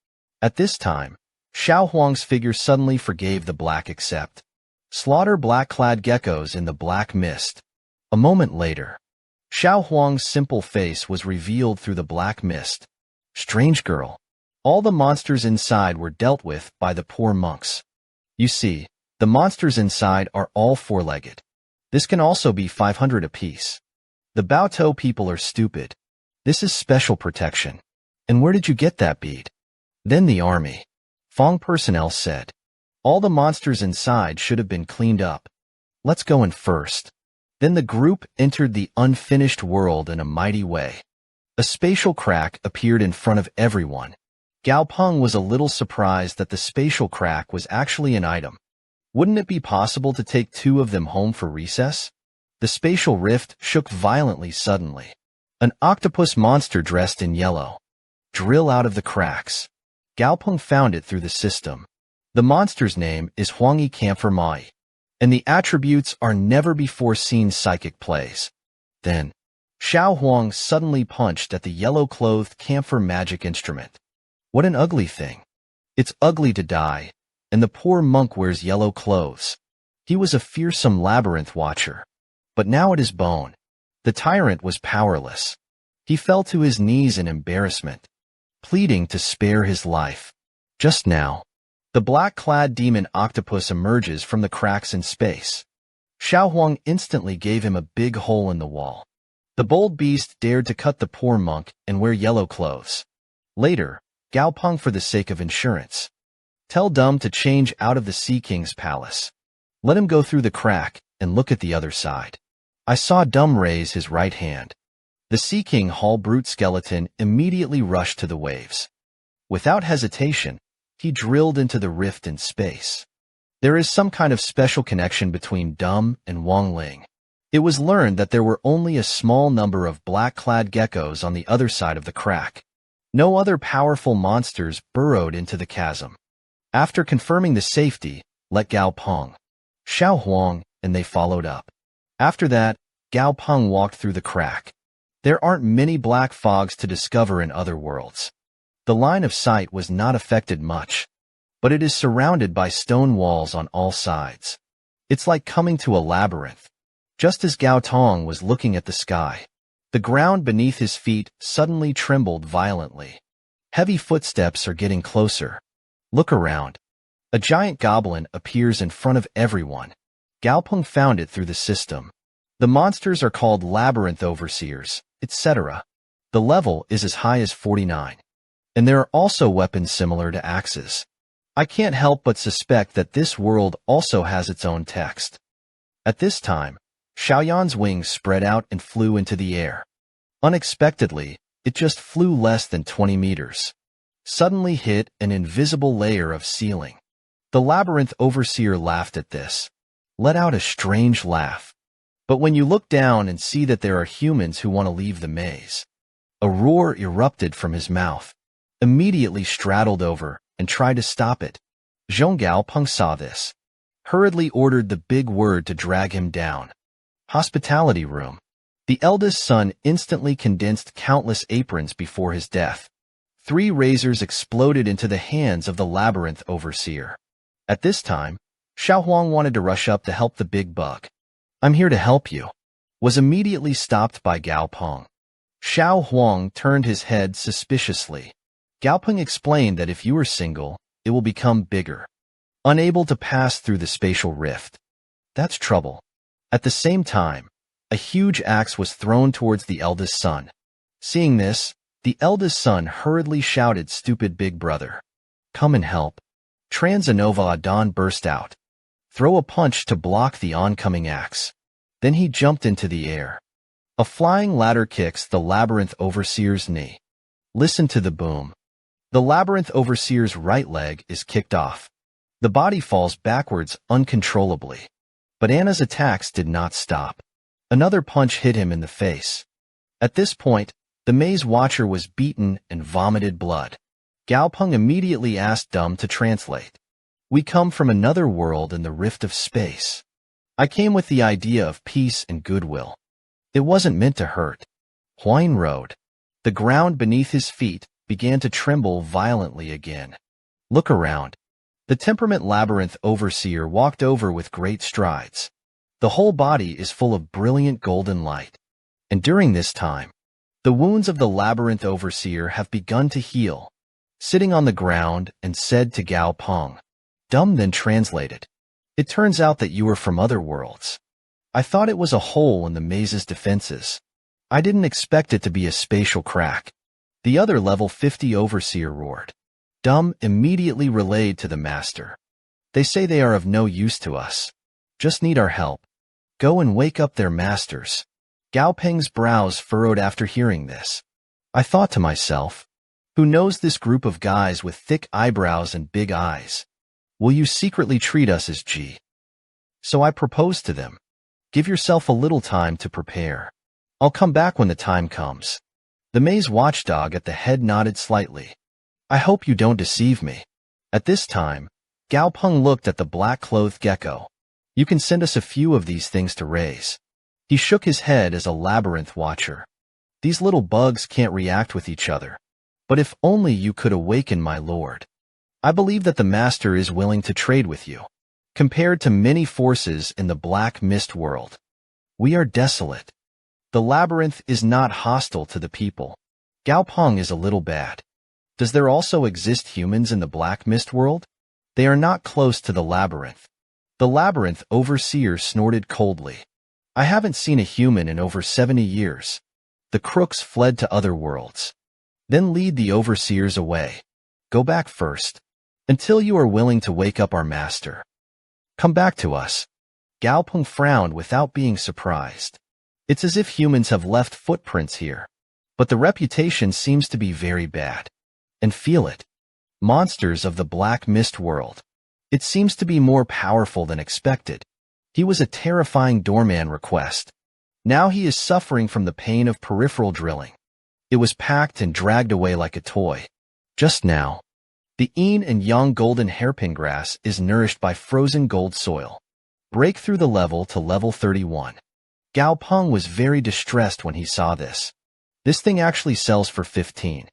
At this time, Xiao Huang's figure suddenly forgave the black accept. Slaughter black-clad geckos in the black mist. A moment later, Xiao Huang's simple face was revealed through the black mist. Strange girl. All the monsters inside were dealt with by the poor monks. You see, the monsters inside are all four-legged. This can also be 500 apiece. The Baotou people are stupid. This is special protection. And where did you get that bead? Then the army. Fong personnel said. All the monsters inside should have been cleaned up. Let's go in first. Then the group entered the unfinished world in a mighty way. A spatial crack appeared in front of everyone. Gao Peng was a little surprised that the spatial crack was actually an item. Wouldn't it be possible to take two of them home for recess? The spatial rift shook violently suddenly. An octopus monster dressed in yellow. Drill out of the cracks. Gao Peng found it through the system. The monster's name is Huangyi Camphor Mai, and the attributes are never-before-seen psychic plays. Then, Xiao Huang suddenly punched at the yellow-clothed camphor magic instrument. What an ugly thing. It's ugly to die, and the poor monk wears yellow clothes. He was a fearsome labyrinth watcher. But now it is bone. The tyrant was powerless. He fell to his knees in embarrassment, pleading to spare his life. Just now, the black-clad demon octopus emerges from the cracks in space. Xiao Huang instantly gave him a big hole in the wall. The bold beast dared to cut the poor monk and wear yellow clothes. Later, Gao Peng for the sake of insurance. Tell Dum to change out of the Sea King's palace. Let him go through the crack and look at the other side. I saw Dum raise his right hand. The Sea King Hall brute skeleton immediately rushed to the waves. Without hesitation, he drilled into the rift in space. There is some kind of special connection between Dum and Wang Ling. It was learned that there were only a small number of black-clad geckos on the other side of the crack. No other powerful monsters burrowed into the chasm. After confirming the safety, let Gao Peng, Xiao Huang, and they followed up. After that, Gao Peng walked through the crack. There aren't many black fogs to discover in other worlds. The line of sight was not affected much, but it is surrounded by stone walls on all sides. It's like coming to a labyrinth. Just as Gao Tong was looking at the sky, the ground beneath his feet suddenly trembled violently. Heavy footsteps are getting closer. Look around. A giant goblin appears in front of everyone. Gao Peng found it through the system. The monsters are called labyrinth overseers, etc. The level is as high as 49. And there are also weapons similar to axes. I can't help but suspect that this world also has its own text. At this time, Xiaoyan's wings spread out and flew into the air. Unexpectedly, it just flew less than 20 meters. Suddenly hit an invisible layer of ceiling. The labyrinth overseer laughed at this, let out a strange laugh. But when you look down and see that there are humans who want to leave the maze, a roar erupted from his mouth, immediately straddled over and tried to stop it. Zhong Gao Peng saw this, hurriedly ordered the big word to drag him down. Hospitality room. The eldest son instantly condensed countless aprons before his death. 3 razors exploded into the hands of the labyrinth overseer. At this time, Xiao Huang wanted to rush up to help the big bug. I'm here to help you, was immediately stopped by Gao Peng. Xiao Huang turned his head suspiciously. Gao Peng explained that if you are single, it will become bigger, unable to pass through the spatial rift. That's trouble. At the same time, a huge axe was thrown towards the eldest son. Seeing this, the eldest son hurriedly shouted, "Stupid big brother, come and help." Transanova Adon burst out. Throw a punch to block the oncoming axe. Then he jumped into the air. A flying ladder kicks the labyrinth overseer's knee. Listen to the boom. The labyrinth overseer's right leg is kicked off. The body falls backwards uncontrollably. But Anna's attacks did not stop. Another punch hit him in the face. At this point, the maze watcher was beaten and vomited blood. Gao Peng immediately asked Dum to translate. We come from another world in the rift of space. I came with the idea of peace and goodwill. It wasn't meant to hurt. Huain rode. The ground beneath his feet began to tremble violently again. Look around. The temperament labyrinth overseer walked over with great strides. The whole body is full of brilliant golden light. And during this time, the wounds of the labyrinth overseer have begun to heal. Sitting on the ground and said to Gao Peng. Dum then translated. It turns out that you are from other worlds. I thought it was a hole in the maze's defenses. I didn't expect it to be a spatial crack. The other level 50 overseer roared. Dum immediately relayed to the master. They say they are of no use to us. Just need our help. Go and wake up their masters. Gao Peng's brows furrowed after hearing this. I thought to myself, who knows this group of guys with thick eyebrows and big eyes? Will you secretly treat us as G? So I proposed to them. Give yourself a little time to prepare. I'll come back when the time comes. The maze watchdog at the head nodded slightly. I hope you don't deceive me. At this time, Gao Peng looked at the black-clothed gecko. You can send us a few of these things to raise. He shook his head as a labyrinth watcher. These little bugs can't react with each other. But if only you could awaken my lord. I believe that the master is willing to trade with you. Compared to many forces in the black mist world, we are desolate. The labyrinth is not hostile to the people. Gao Peng is a little bad. Does there also exist humans in the black mist world? They are not close to the labyrinth. The labyrinth overseer snorted coldly. I haven't seen a human in over 70 years. The crooks fled to other worlds. Then lead the overseers away. Go back first. Until you are willing to wake up our master. Come back to us. Gao Peng frowned without being surprised. It's as if humans have left footprints here. But the reputation seems to be very bad. And feel it. Monsters of the black mist world. It seems to be more powerful than expected. He was a terrifying doorman request. Now he is suffering from the pain of peripheral drilling. It was packed and dragged away like a toy. Just now, the yin and yang golden hairpin grass is nourished by frozen gold soil. Break through the level to level 31. Gao Peng was very distressed when he saw this. This thing actually sells for 15.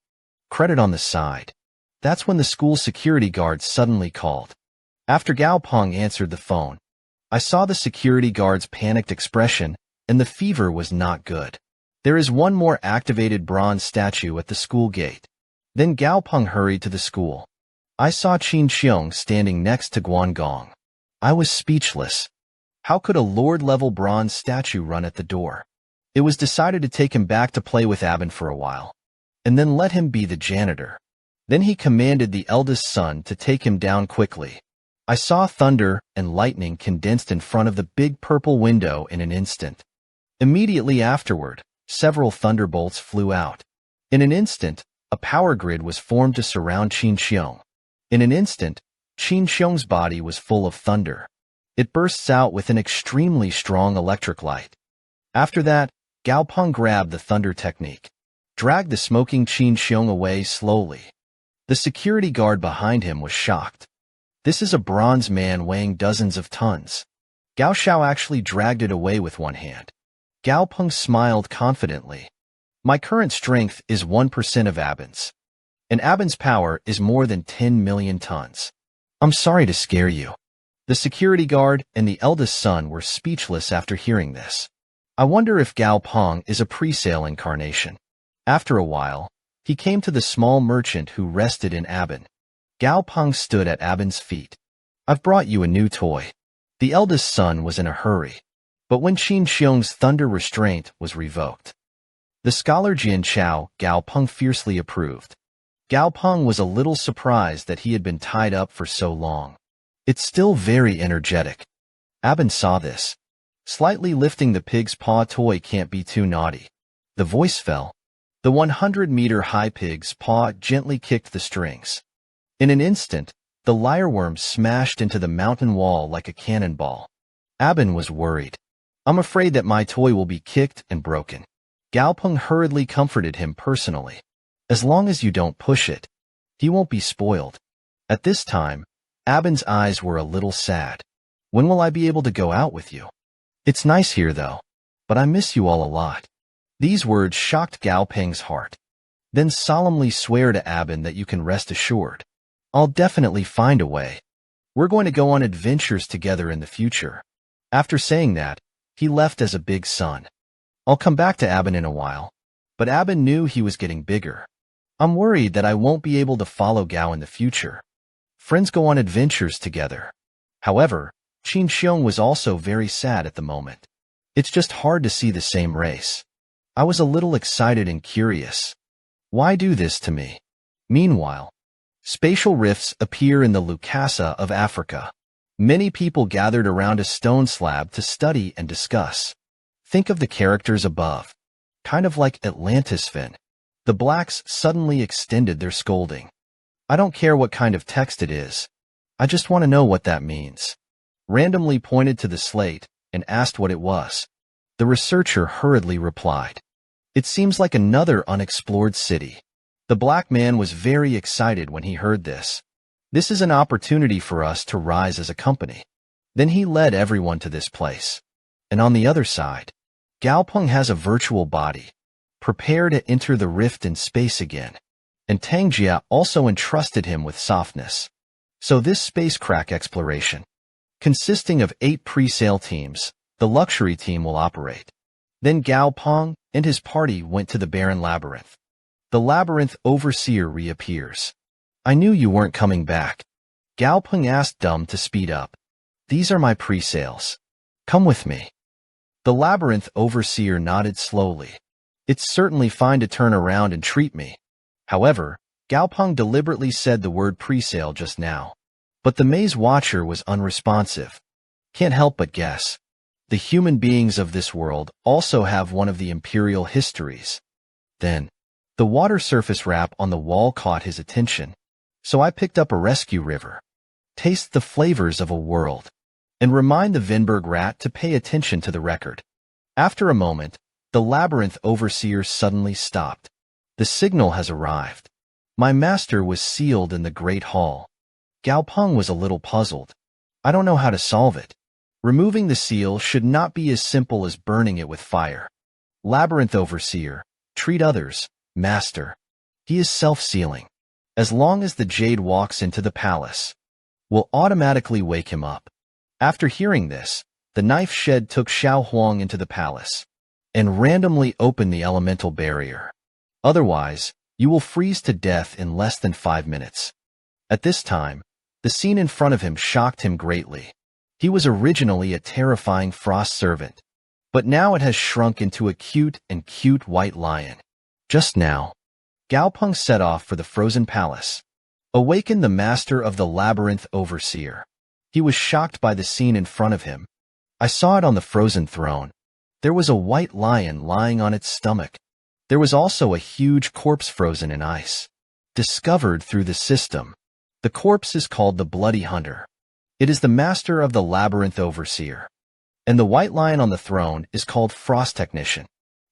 Credit on the side. That's when the school security guard suddenly called. After Gao Peng answered the phone, I saw the security guard's panicked expression, and the fever was not good. There is one more activated bronze statue at the school gate. Then Gao Peng hurried to the school. I saw Qin Xiong standing next to Guan Gong. I was speechless. How could a Lord-level bronze statue run at the door? It was decided to take him back to play with Abin for a while, and then let him be the janitor. Then he commanded the eldest son to take him down quickly. I saw thunder and lightning condensed in front of the big purple window in an instant. Immediately afterward, several thunderbolts flew out. In an instant, a power grid was formed to surround Qin Xiong. In an instant, Qin Xiong's body was full of thunder. It bursts out with an extremely strong electric light. After that, Gao Peng grabbed the thunder technique, dragged the smoking Qin Xiong away slowly. The security guard behind him was shocked. This is a bronze man weighing dozens of tons. Gao Xiao actually dragged it away with one hand. Gao Peng smiled confidently. My current strength is 1% of Abin's. And Abin's power is more than 10 million tons. I'm sorry to scare you. The security guard and the eldest son were speechless after hearing this. I wonder if Gao Peng is a pre-sale incarnation. After a while, he came to the small merchant who rested in Abin. Gao Peng stood at Abin's feet. I've brought you a new toy. The eldest son was in a hurry. But when Qin Xiong's thunder restraint was revoked, the scholar Jian Chao, Gao Peng fiercely approved. Gao Peng was a little surprised that he had been tied up for so long. It's still very energetic. Abin saw this. Slightly lifting the pig's paw toy can't be too naughty. The voice fell. The 100-meter-high pig's paw gently kicked the strings. In an instant, the lyreworm smashed into the mountain wall like a cannonball. Abin was worried. I'm afraid that my toy will be kicked and broken. Gao Peng hurriedly comforted him personally. As long as you don't push it, he won't be spoiled. At this time, Abin's eyes were a little sad. When will I be able to go out with you? It's nice here though, but I miss you all a lot. These words shocked Gao Peng's heart. Then solemnly swear to Abin that you can rest assured. I'll definitely find a way. We're going to go on adventures together in the future. After saying that, he left as a big son. I'll come back to Abin in a while. But Abin knew he was getting bigger. I'm worried that I won't be able to follow Gao in the future. Friends go on adventures together. However, Qin Xiong was also very sad at the moment. It's just hard to see the same race. I was a little excited and curious. Why do this to me? Meanwhile, spatial rifts appear in the Lukasa of Africa. Many people gathered around a stone slab to study and discuss. Think of the characters above. Kind of like Atlantis Fin. The blacks suddenly extended their scolding. I don't care what kind of text it is. I just want to know what that means. Randomly pointed to the slate and asked what it was. The researcher hurriedly replied. It seems like another unexplored city. The black man was very excited when he heard this. This is an opportunity for us to rise as a company. Then he led everyone to this place. And on the other side, Gao Peng has a virtual body. Prepare to enter the rift in space again. And Tang Jia also entrusted him with softness. So this space crack exploration, consisting of 8 pre-sale teams, the luxury team will operate. Then Gao Peng and his party went to the barren labyrinth. The labyrinth overseer reappears. I knew you weren't coming back. Gao Peng asked Dum to speed up. These are my pre-sales. Come with me. The labyrinth overseer nodded slowly. It's certainly fine to turn around and treat me. However, Gao Peng deliberately said the word pre-sale just now. But the maze watcher was unresponsive. Can't help but guess. The human beings of this world also have one of the imperial histories. Then, the water surface wrap on the wall caught his attention. So I picked up a rescue river. Taste the flavors of a world. And remind the Vinberg rat to pay attention to the record. After a moment, the labyrinth overseer suddenly stopped. The signal has arrived. My master was sealed in the great hall. Gao Peng was a little puzzled. I don't know how to solve it. Removing the seal should not be as simple as burning it with fire. Labyrinth overseer, treat others, master. He is self-sealing. As long as the jade walks into the palace, will automatically wake him up. After hearing this, the knife shed took Xiao Huang into the palace and randomly opened the elemental barrier. Otherwise, you will freeze to death in less than 5 minutes. At this time, the scene in front of him shocked him greatly. He was originally a terrifying frost servant, but now it has shrunk into a cute white lion. Just now, Gao Peng set off for the frozen palace. Awakened the master of the labyrinth overseer. He was shocked by the scene in front of him. I saw it on the frozen throne. There was a white lion lying on its stomach. There was also a huge corpse frozen in ice. Discovered through the system. The corpse is called the Bloody Hunter. It is the master of the labyrinth overseer. And the white lion on the throne is called Frost Technician.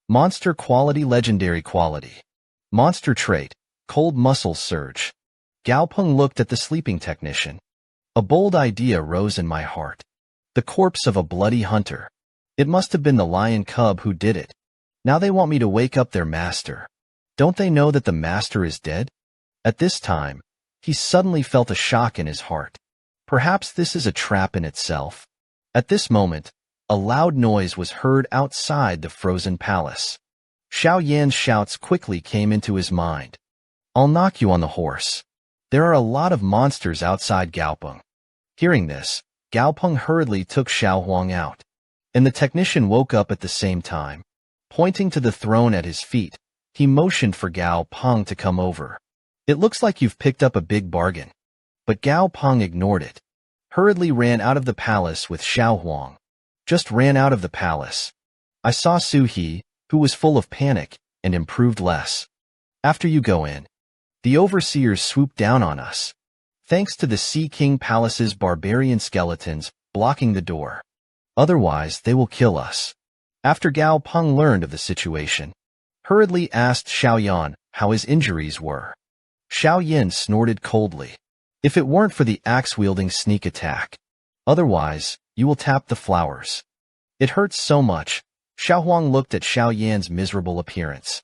Monster quality, legendary quality. Monster trait, cold muscles surge. Gao Peng looked at the sleeping technician. A bold idea rose in my heart. The corpse of a bloody hunter. It must have been the lion cub who did it. Now they want me to wake up their master. Don't they know that the master is dead? At this time, he suddenly felt a shock in his heart. Perhaps this is a trap in itself. At this moment, a loud noise was heard outside the frozen palace. Xiao Yan's shouts quickly came into his mind. I'll knock you on the horse. There are a lot of monsters outside Gao Peng. Hearing this, Gao Peng hurriedly took Xiao Huang out. And the technician woke up at the same time. Pointing to the throne at his feet, he motioned for Gao Peng to come over. It looks like you've picked up a big bargain. But Gao Peng ignored it. Hurriedly ran out of the palace with Xiao Huang. Just ran out of the palace. I saw Su He, who was full of panic, and improved less. After you go in, the overseers swooped down on us. Thanks to the Sea King Palace's barbarian skeletons blocking the door. Otherwise, they will kill us. After Gao Peng learned of the situation, hurriedly asked Xiao Yan how his injuries were. Xiao Yan snorted coldly. If it weren't for the axe-wielding sneak attack. Otherwise, you will tap the flowers. It hurts so much. Xiao Huang looked at Xiao Yan's miserable appearance.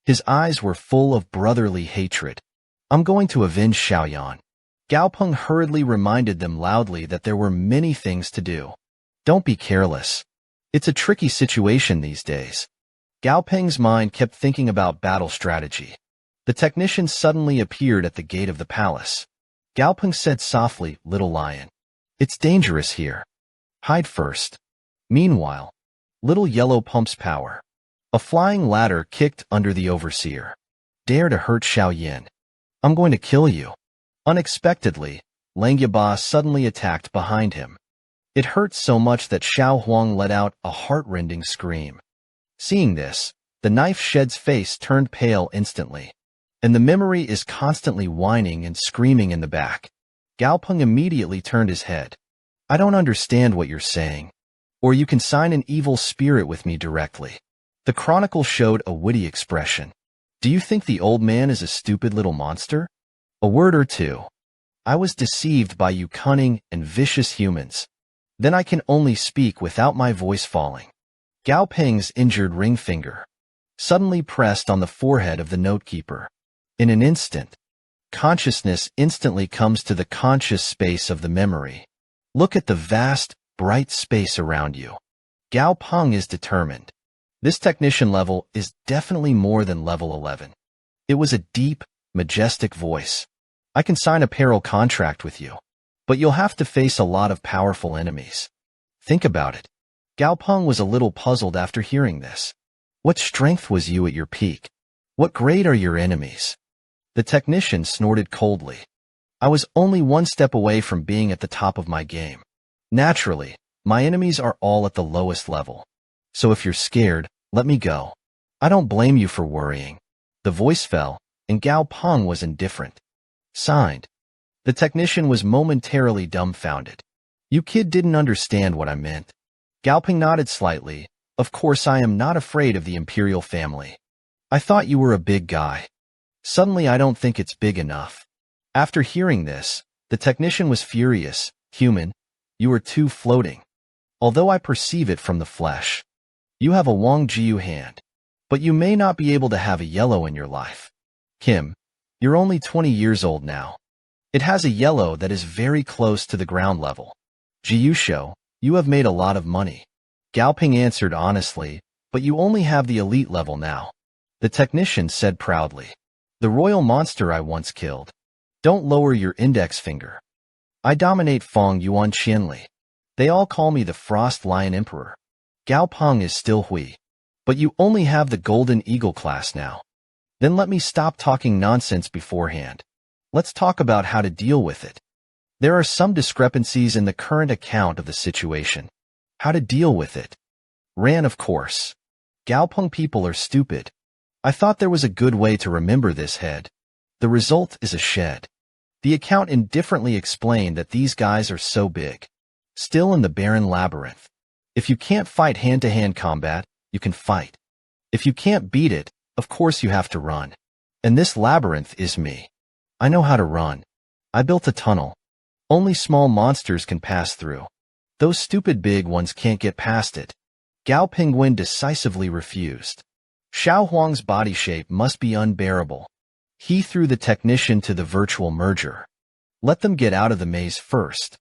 His eyes were full of brotherly hatred. I'm going to avenge Xiao Yan. Gao Peng hurriedly reminded them loudly that there were many things to do. Don't be careless. It's a tricky situation these days. Gao Peng's mind kept thinking about battle strategy. The technician suddenly appeared at the gate of the palace. Gao Peng said softly, Little Lion. It's dangerous here. Hide first. Meanwhile, Little Yellow pumps power. A flying ladder kicked under the overseer. Dare to hurt Xiao Yan. I'm going to kill you. Unexpectedly, Langyaba suddenly attacked behind him. It hurt so much that Xiao Huang let out a heart-rending scream. Seeing this, the knife shed's face turned pale instantly. And the memory is constantly whining and screaming in the back. Gao Peng immediately turned his head. I don't understand what you're saying. Or you can sign an evil spirit with me directly. The chronicle showed a witty expression. Do you think the old man is a stupid little monster? A word or two. I was deceived by you cunning and vicious humans. Then I can only speak without my voice falling. Gao Peng's injured ring finger suddenly pressed on the forehead of the notekeeper. In an instant, consciousness instantly comes to the conscious space of the memory. Look at the vast, bright space around you. Gao Peng is determined. This technician level is definitely more than level 11. It was a deep, majestic voice. I can sign a peril contract with you, but you'll have to face a lot of powerful enemies. Think about it. Gao Peng was a little puzzled after hearing this. What strength was you at your peak? What grade are your enemies? The technician snorted coldly. I was only one step away from being at the top of my game. Naturally, my enemies are all at the lowest level. So if you're scared, let me go. I don't blame you for worrying. The voice fell, and Gao Peng was indifferent. Signed. The technician was momentarily dumbfounded. You kid didn't understand what I meant. Gao Peng nodded slightly, Of course I am not afraid of the imperial family. I thought you were a big guy. Suddenly I don't think it's big enough. After hearing this, the technician was furious. Human, you are too floating. Although I perceive it from the flesh. You have a Wang Jiu hand. But you may not be able to have a yellow in your life. Kim, you're only 20 years old now. It has a yellow that is very close to the ground level. Jiusho, you have made a lot of money. Gao Peng answered honestly, but you only have the elite level now. The technician said proudly. The royal monster I once killed. Don't lower your index finger. I dominate Feng Yuan Qianli. They all call me the Frost Lion Emperor. Gao Peng is still Hui. But you only have the Golden Eagle class now. Then let me stop talking nonsense beforehand. Let's talk about how to deal with it. There are some discrepancies in the current account of the situation. How to deal with it. Ran, of course. Gao Peng people are stupid. I thought there was a good way to remember this head. The result is a shed. The account indifferently explained that these guys are so big. Still in the barren labyrinth. If you can't fight hand-to-hand combat, you can fight. If you can't beat it, of course you have to run. And this labyrinth is me. I know how to run. I built a tunnel. Only small monsters can pass through. Those stupid big ones can't get past it. Gao Peng decisively refused. Xiao Huang's body shape must be unbearable. He threw the technician to the virtual merger. Let them get out of the maze first.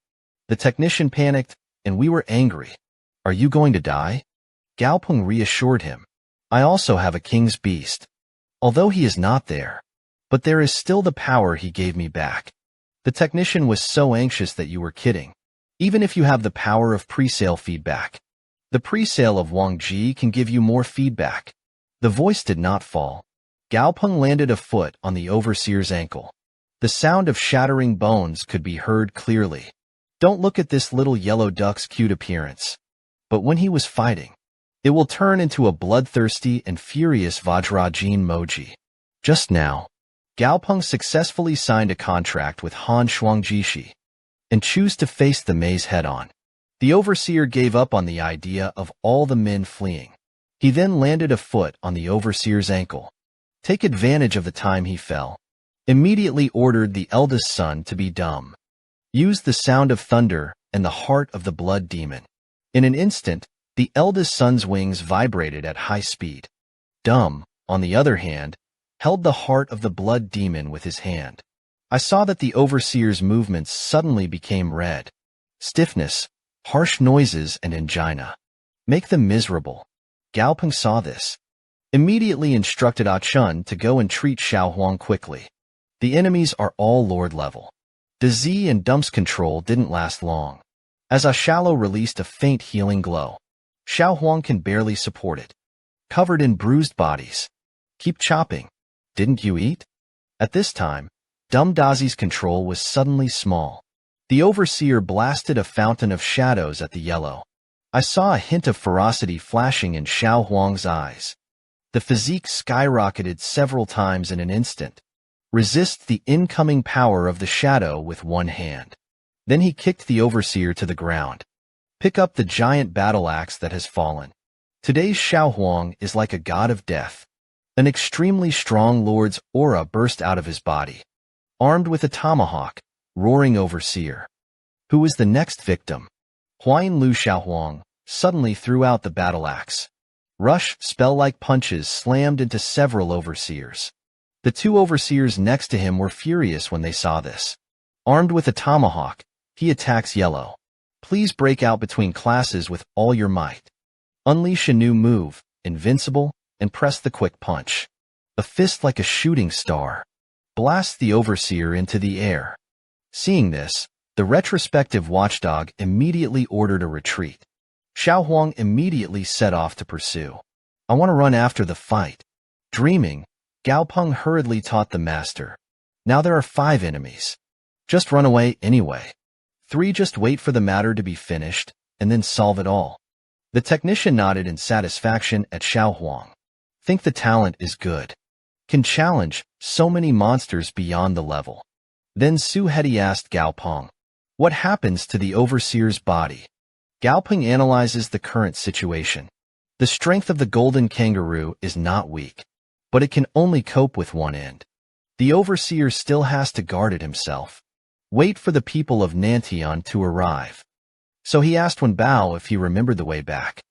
The technician panicked, and we were angry. Are you going to die? Gao Peng reassured him. I also have a king's beast. Although he is not there. But there is still the power he gave me back. The technician was so anxious that you were kidding. Even if you have the power of pre-sale feedback. The pre-sale of Wang Ji can give you more feedback. The voice did not fall. Gao Peng landed a foot on the overseer's ankle. The sound of shattering bones could be heard clearly. Don't look at this little yellow duck's cute appearance. But when he was fighting, it will turn into a bloodthirsty and furious Vajrajin Moji. Just now, Gao Peng successfully signed a contract with Han Shuangjishi and choose to face the maze head-on. The overseer gave up on the idea of all the men fleeing. He then landed a foot on the overseer's ankle. Take advantage of the time he fell. Immediately ordered the eldest son to be dumb. Used the sound of thunder and the heart of the blood demon. In an instant, the eldest son's wings vibrated at high speed. Dumb, on the other hand, held the heart of the blood demon with his hand. I saw that the overseer's movements suddenly became red. Stiffness, harsh noises, and angina. Make them miserable. Gao Peng saw this. Immediately instructed Ah Chun to go and treat Xiao Huang quickly. The enemies are all Lord level. Disease and Dump's control didn't last long. As Ah Shallow released a faint healing glow. Xiao Huang can barely support it. Covered in bruised bodies. Keep chopping. Didn't you eat? At this time, Dum Dazi's control was suddenly small. The overseer blasted a fountain of shadows at the yellow. I saw a hint of ferocity flashing in Xiao Huang's eyes. The physique skyrocketed several times in an instant. Resist the incoming power of the shadow with one hand. Then he kicked the overseer to the ground. Pick up the giant battle axe that has fallen. Today's Xiao Huang is like a god of death. An extremely strong lord's aura burst out of his body. Armed with a tomahawk, roaring overseer. Who is the next victim? Huayin Lu Xiao Huang suddenly threw out the battle axe. Rush, spell-like punches slammed into several overseers. The two overseers next to him were furious when they saw this. Armed with a tomahawk, he attacks yellow. Please break out between classes with all your might. Unleash a new move, invincible, and press the quick punch. A fist like a shooting star. Blast the overseer into the air. Seeing this, the retrospective watchdog immediately ordered a retreat. Xiao Huang immediately set off to pursue. I want to run after the fight. Dreaming, Gao Peng hurriedly taught the master. Now there are 5 enemies. Just run away anyway. 3 just wait for the matter to be finished, and then solve it all. The technician nodded in satisfaction at Xiao Huang. Think the talent is good. Can challenge so many monsters beyond the level. Then Su Heti asked Gao Peng, what happens to the overseer's body? Gao Peng analyzes the current situation. The strength of the golden kangaroo is not weak, but it can only cope with one end. The overseer still has to guard it himself. Wait for the people of Nantian to arrive. So he asked Wen Bao if he remembered the way back.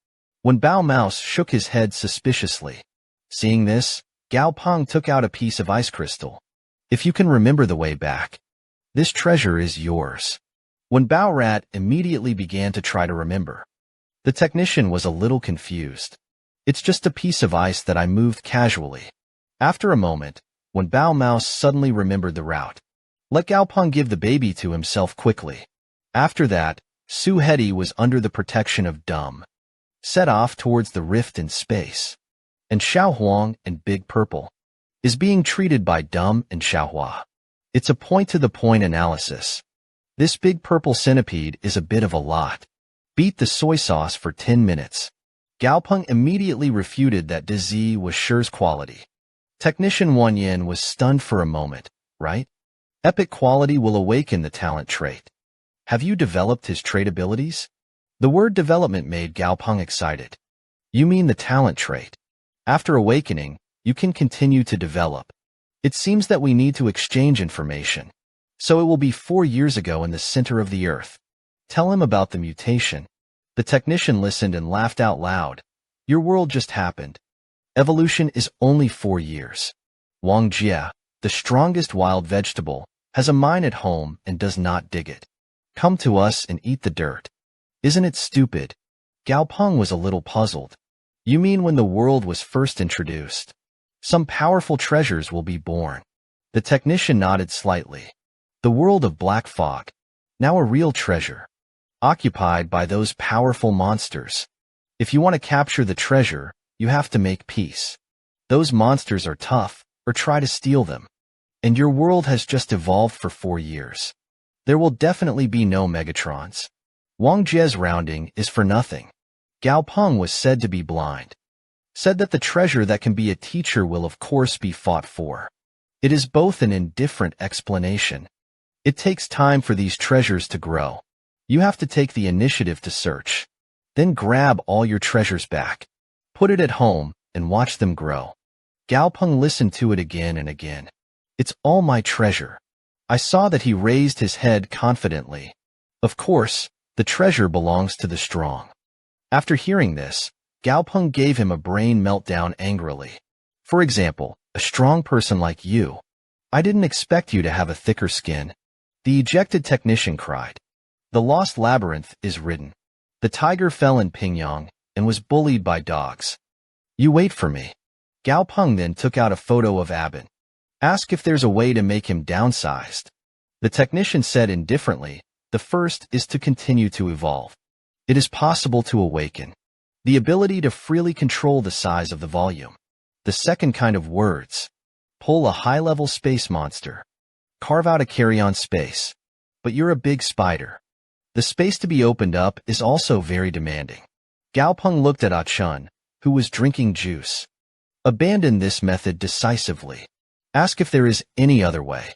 Wen Bao Mouse shook his head suspiciously. Seeing this, Gao Peng took out a piece of ice crystal. If you can remember the way back, this treasure is yours. Wen Bao Rat immediately began to try to remember. The technician was a little confused. It's just a piece of ice that I moved casually. After a moment, Wen Bao Mouse suddenly remembered the route. Let Gao Peng give the baby to himself quickly. After that, Su Hedi was under the protection of Dumb, set off towards the rift in space. And Xiao Huang and Big Purple is being treated by Dumb and Xiaohua. It's a point-to-the-point analysis. This Big Purple centipede is a bit of a lot. Beat the soy sauce for 10 minutes. Gao Peng immediately refuted that disease was Shi's quality. Technician Wan Yin was stunned for a moment, right? Epic quality will awaken the talent trait. Have you developed his trait abilities? The word development made Gao Peng excited. You mean the talent trait. After awakening, you can continue to develop. It seems that we need to exchange information. So it will be 4 years ago in the center of the earth. Tell him about the mutation. The technician listened and laughed out loud. Your world just happened. Evolution is only 4 years. Wang Jia, the strongest wild vegetable, has a mine at home and does not dig it. Come to us and eat the dirt. Isn't it stupid? Gao Peng was a little puzzled. You mean when the world was first introduced? Some powerful treasures will be born. The technician nodded slightly. The world of black fog, now a real treasure, occupied by those powerful monsters. If you want to capture the treasure, you have to make peace. Those monsters are tough, or try to steal them. And your world has just evolved for 4 years. There will definitely be no Megatrons. Wang Jie's rounding is for nothing. Gao Peng was said to be blind. Said that the treasure that can be a teacher will of course be fought for. It is both an indifferent explanation. It takes time for these treasures to grow. You have to take the initiative to search. Then grab all your treasures back. Put it at home and watch them grow. Gao Peng listened to it again and again. It's all my treasure. I saw that he raised his head confidently. Of course, the treasure belongs to the strong. After hearing this, Gao Peng gave him a brain meltdown angrily. For example, a strong person like you. I didn't expect you to have a thicker skin. The ejected technician cried. The lost labyrinth is ridden. The tiger fell in Pingyang and was bullied by dogs. You wait for me. Gao Peng then took out a photo of Abin. Ask if there's a way to make him downsized. The technician said indifferently, the first is to continue to evolve. It is possible to awaken. The ability to freely control the size of the volume. The second kind of words. Pull a high-level space monster. Carve out a carry-on space. But you're a big spider. The space to be opened up is also very demanding. Gao Peng looked at Ah Chun, who was drinking juice. Abandon this method decisively. Ask if there is any other way.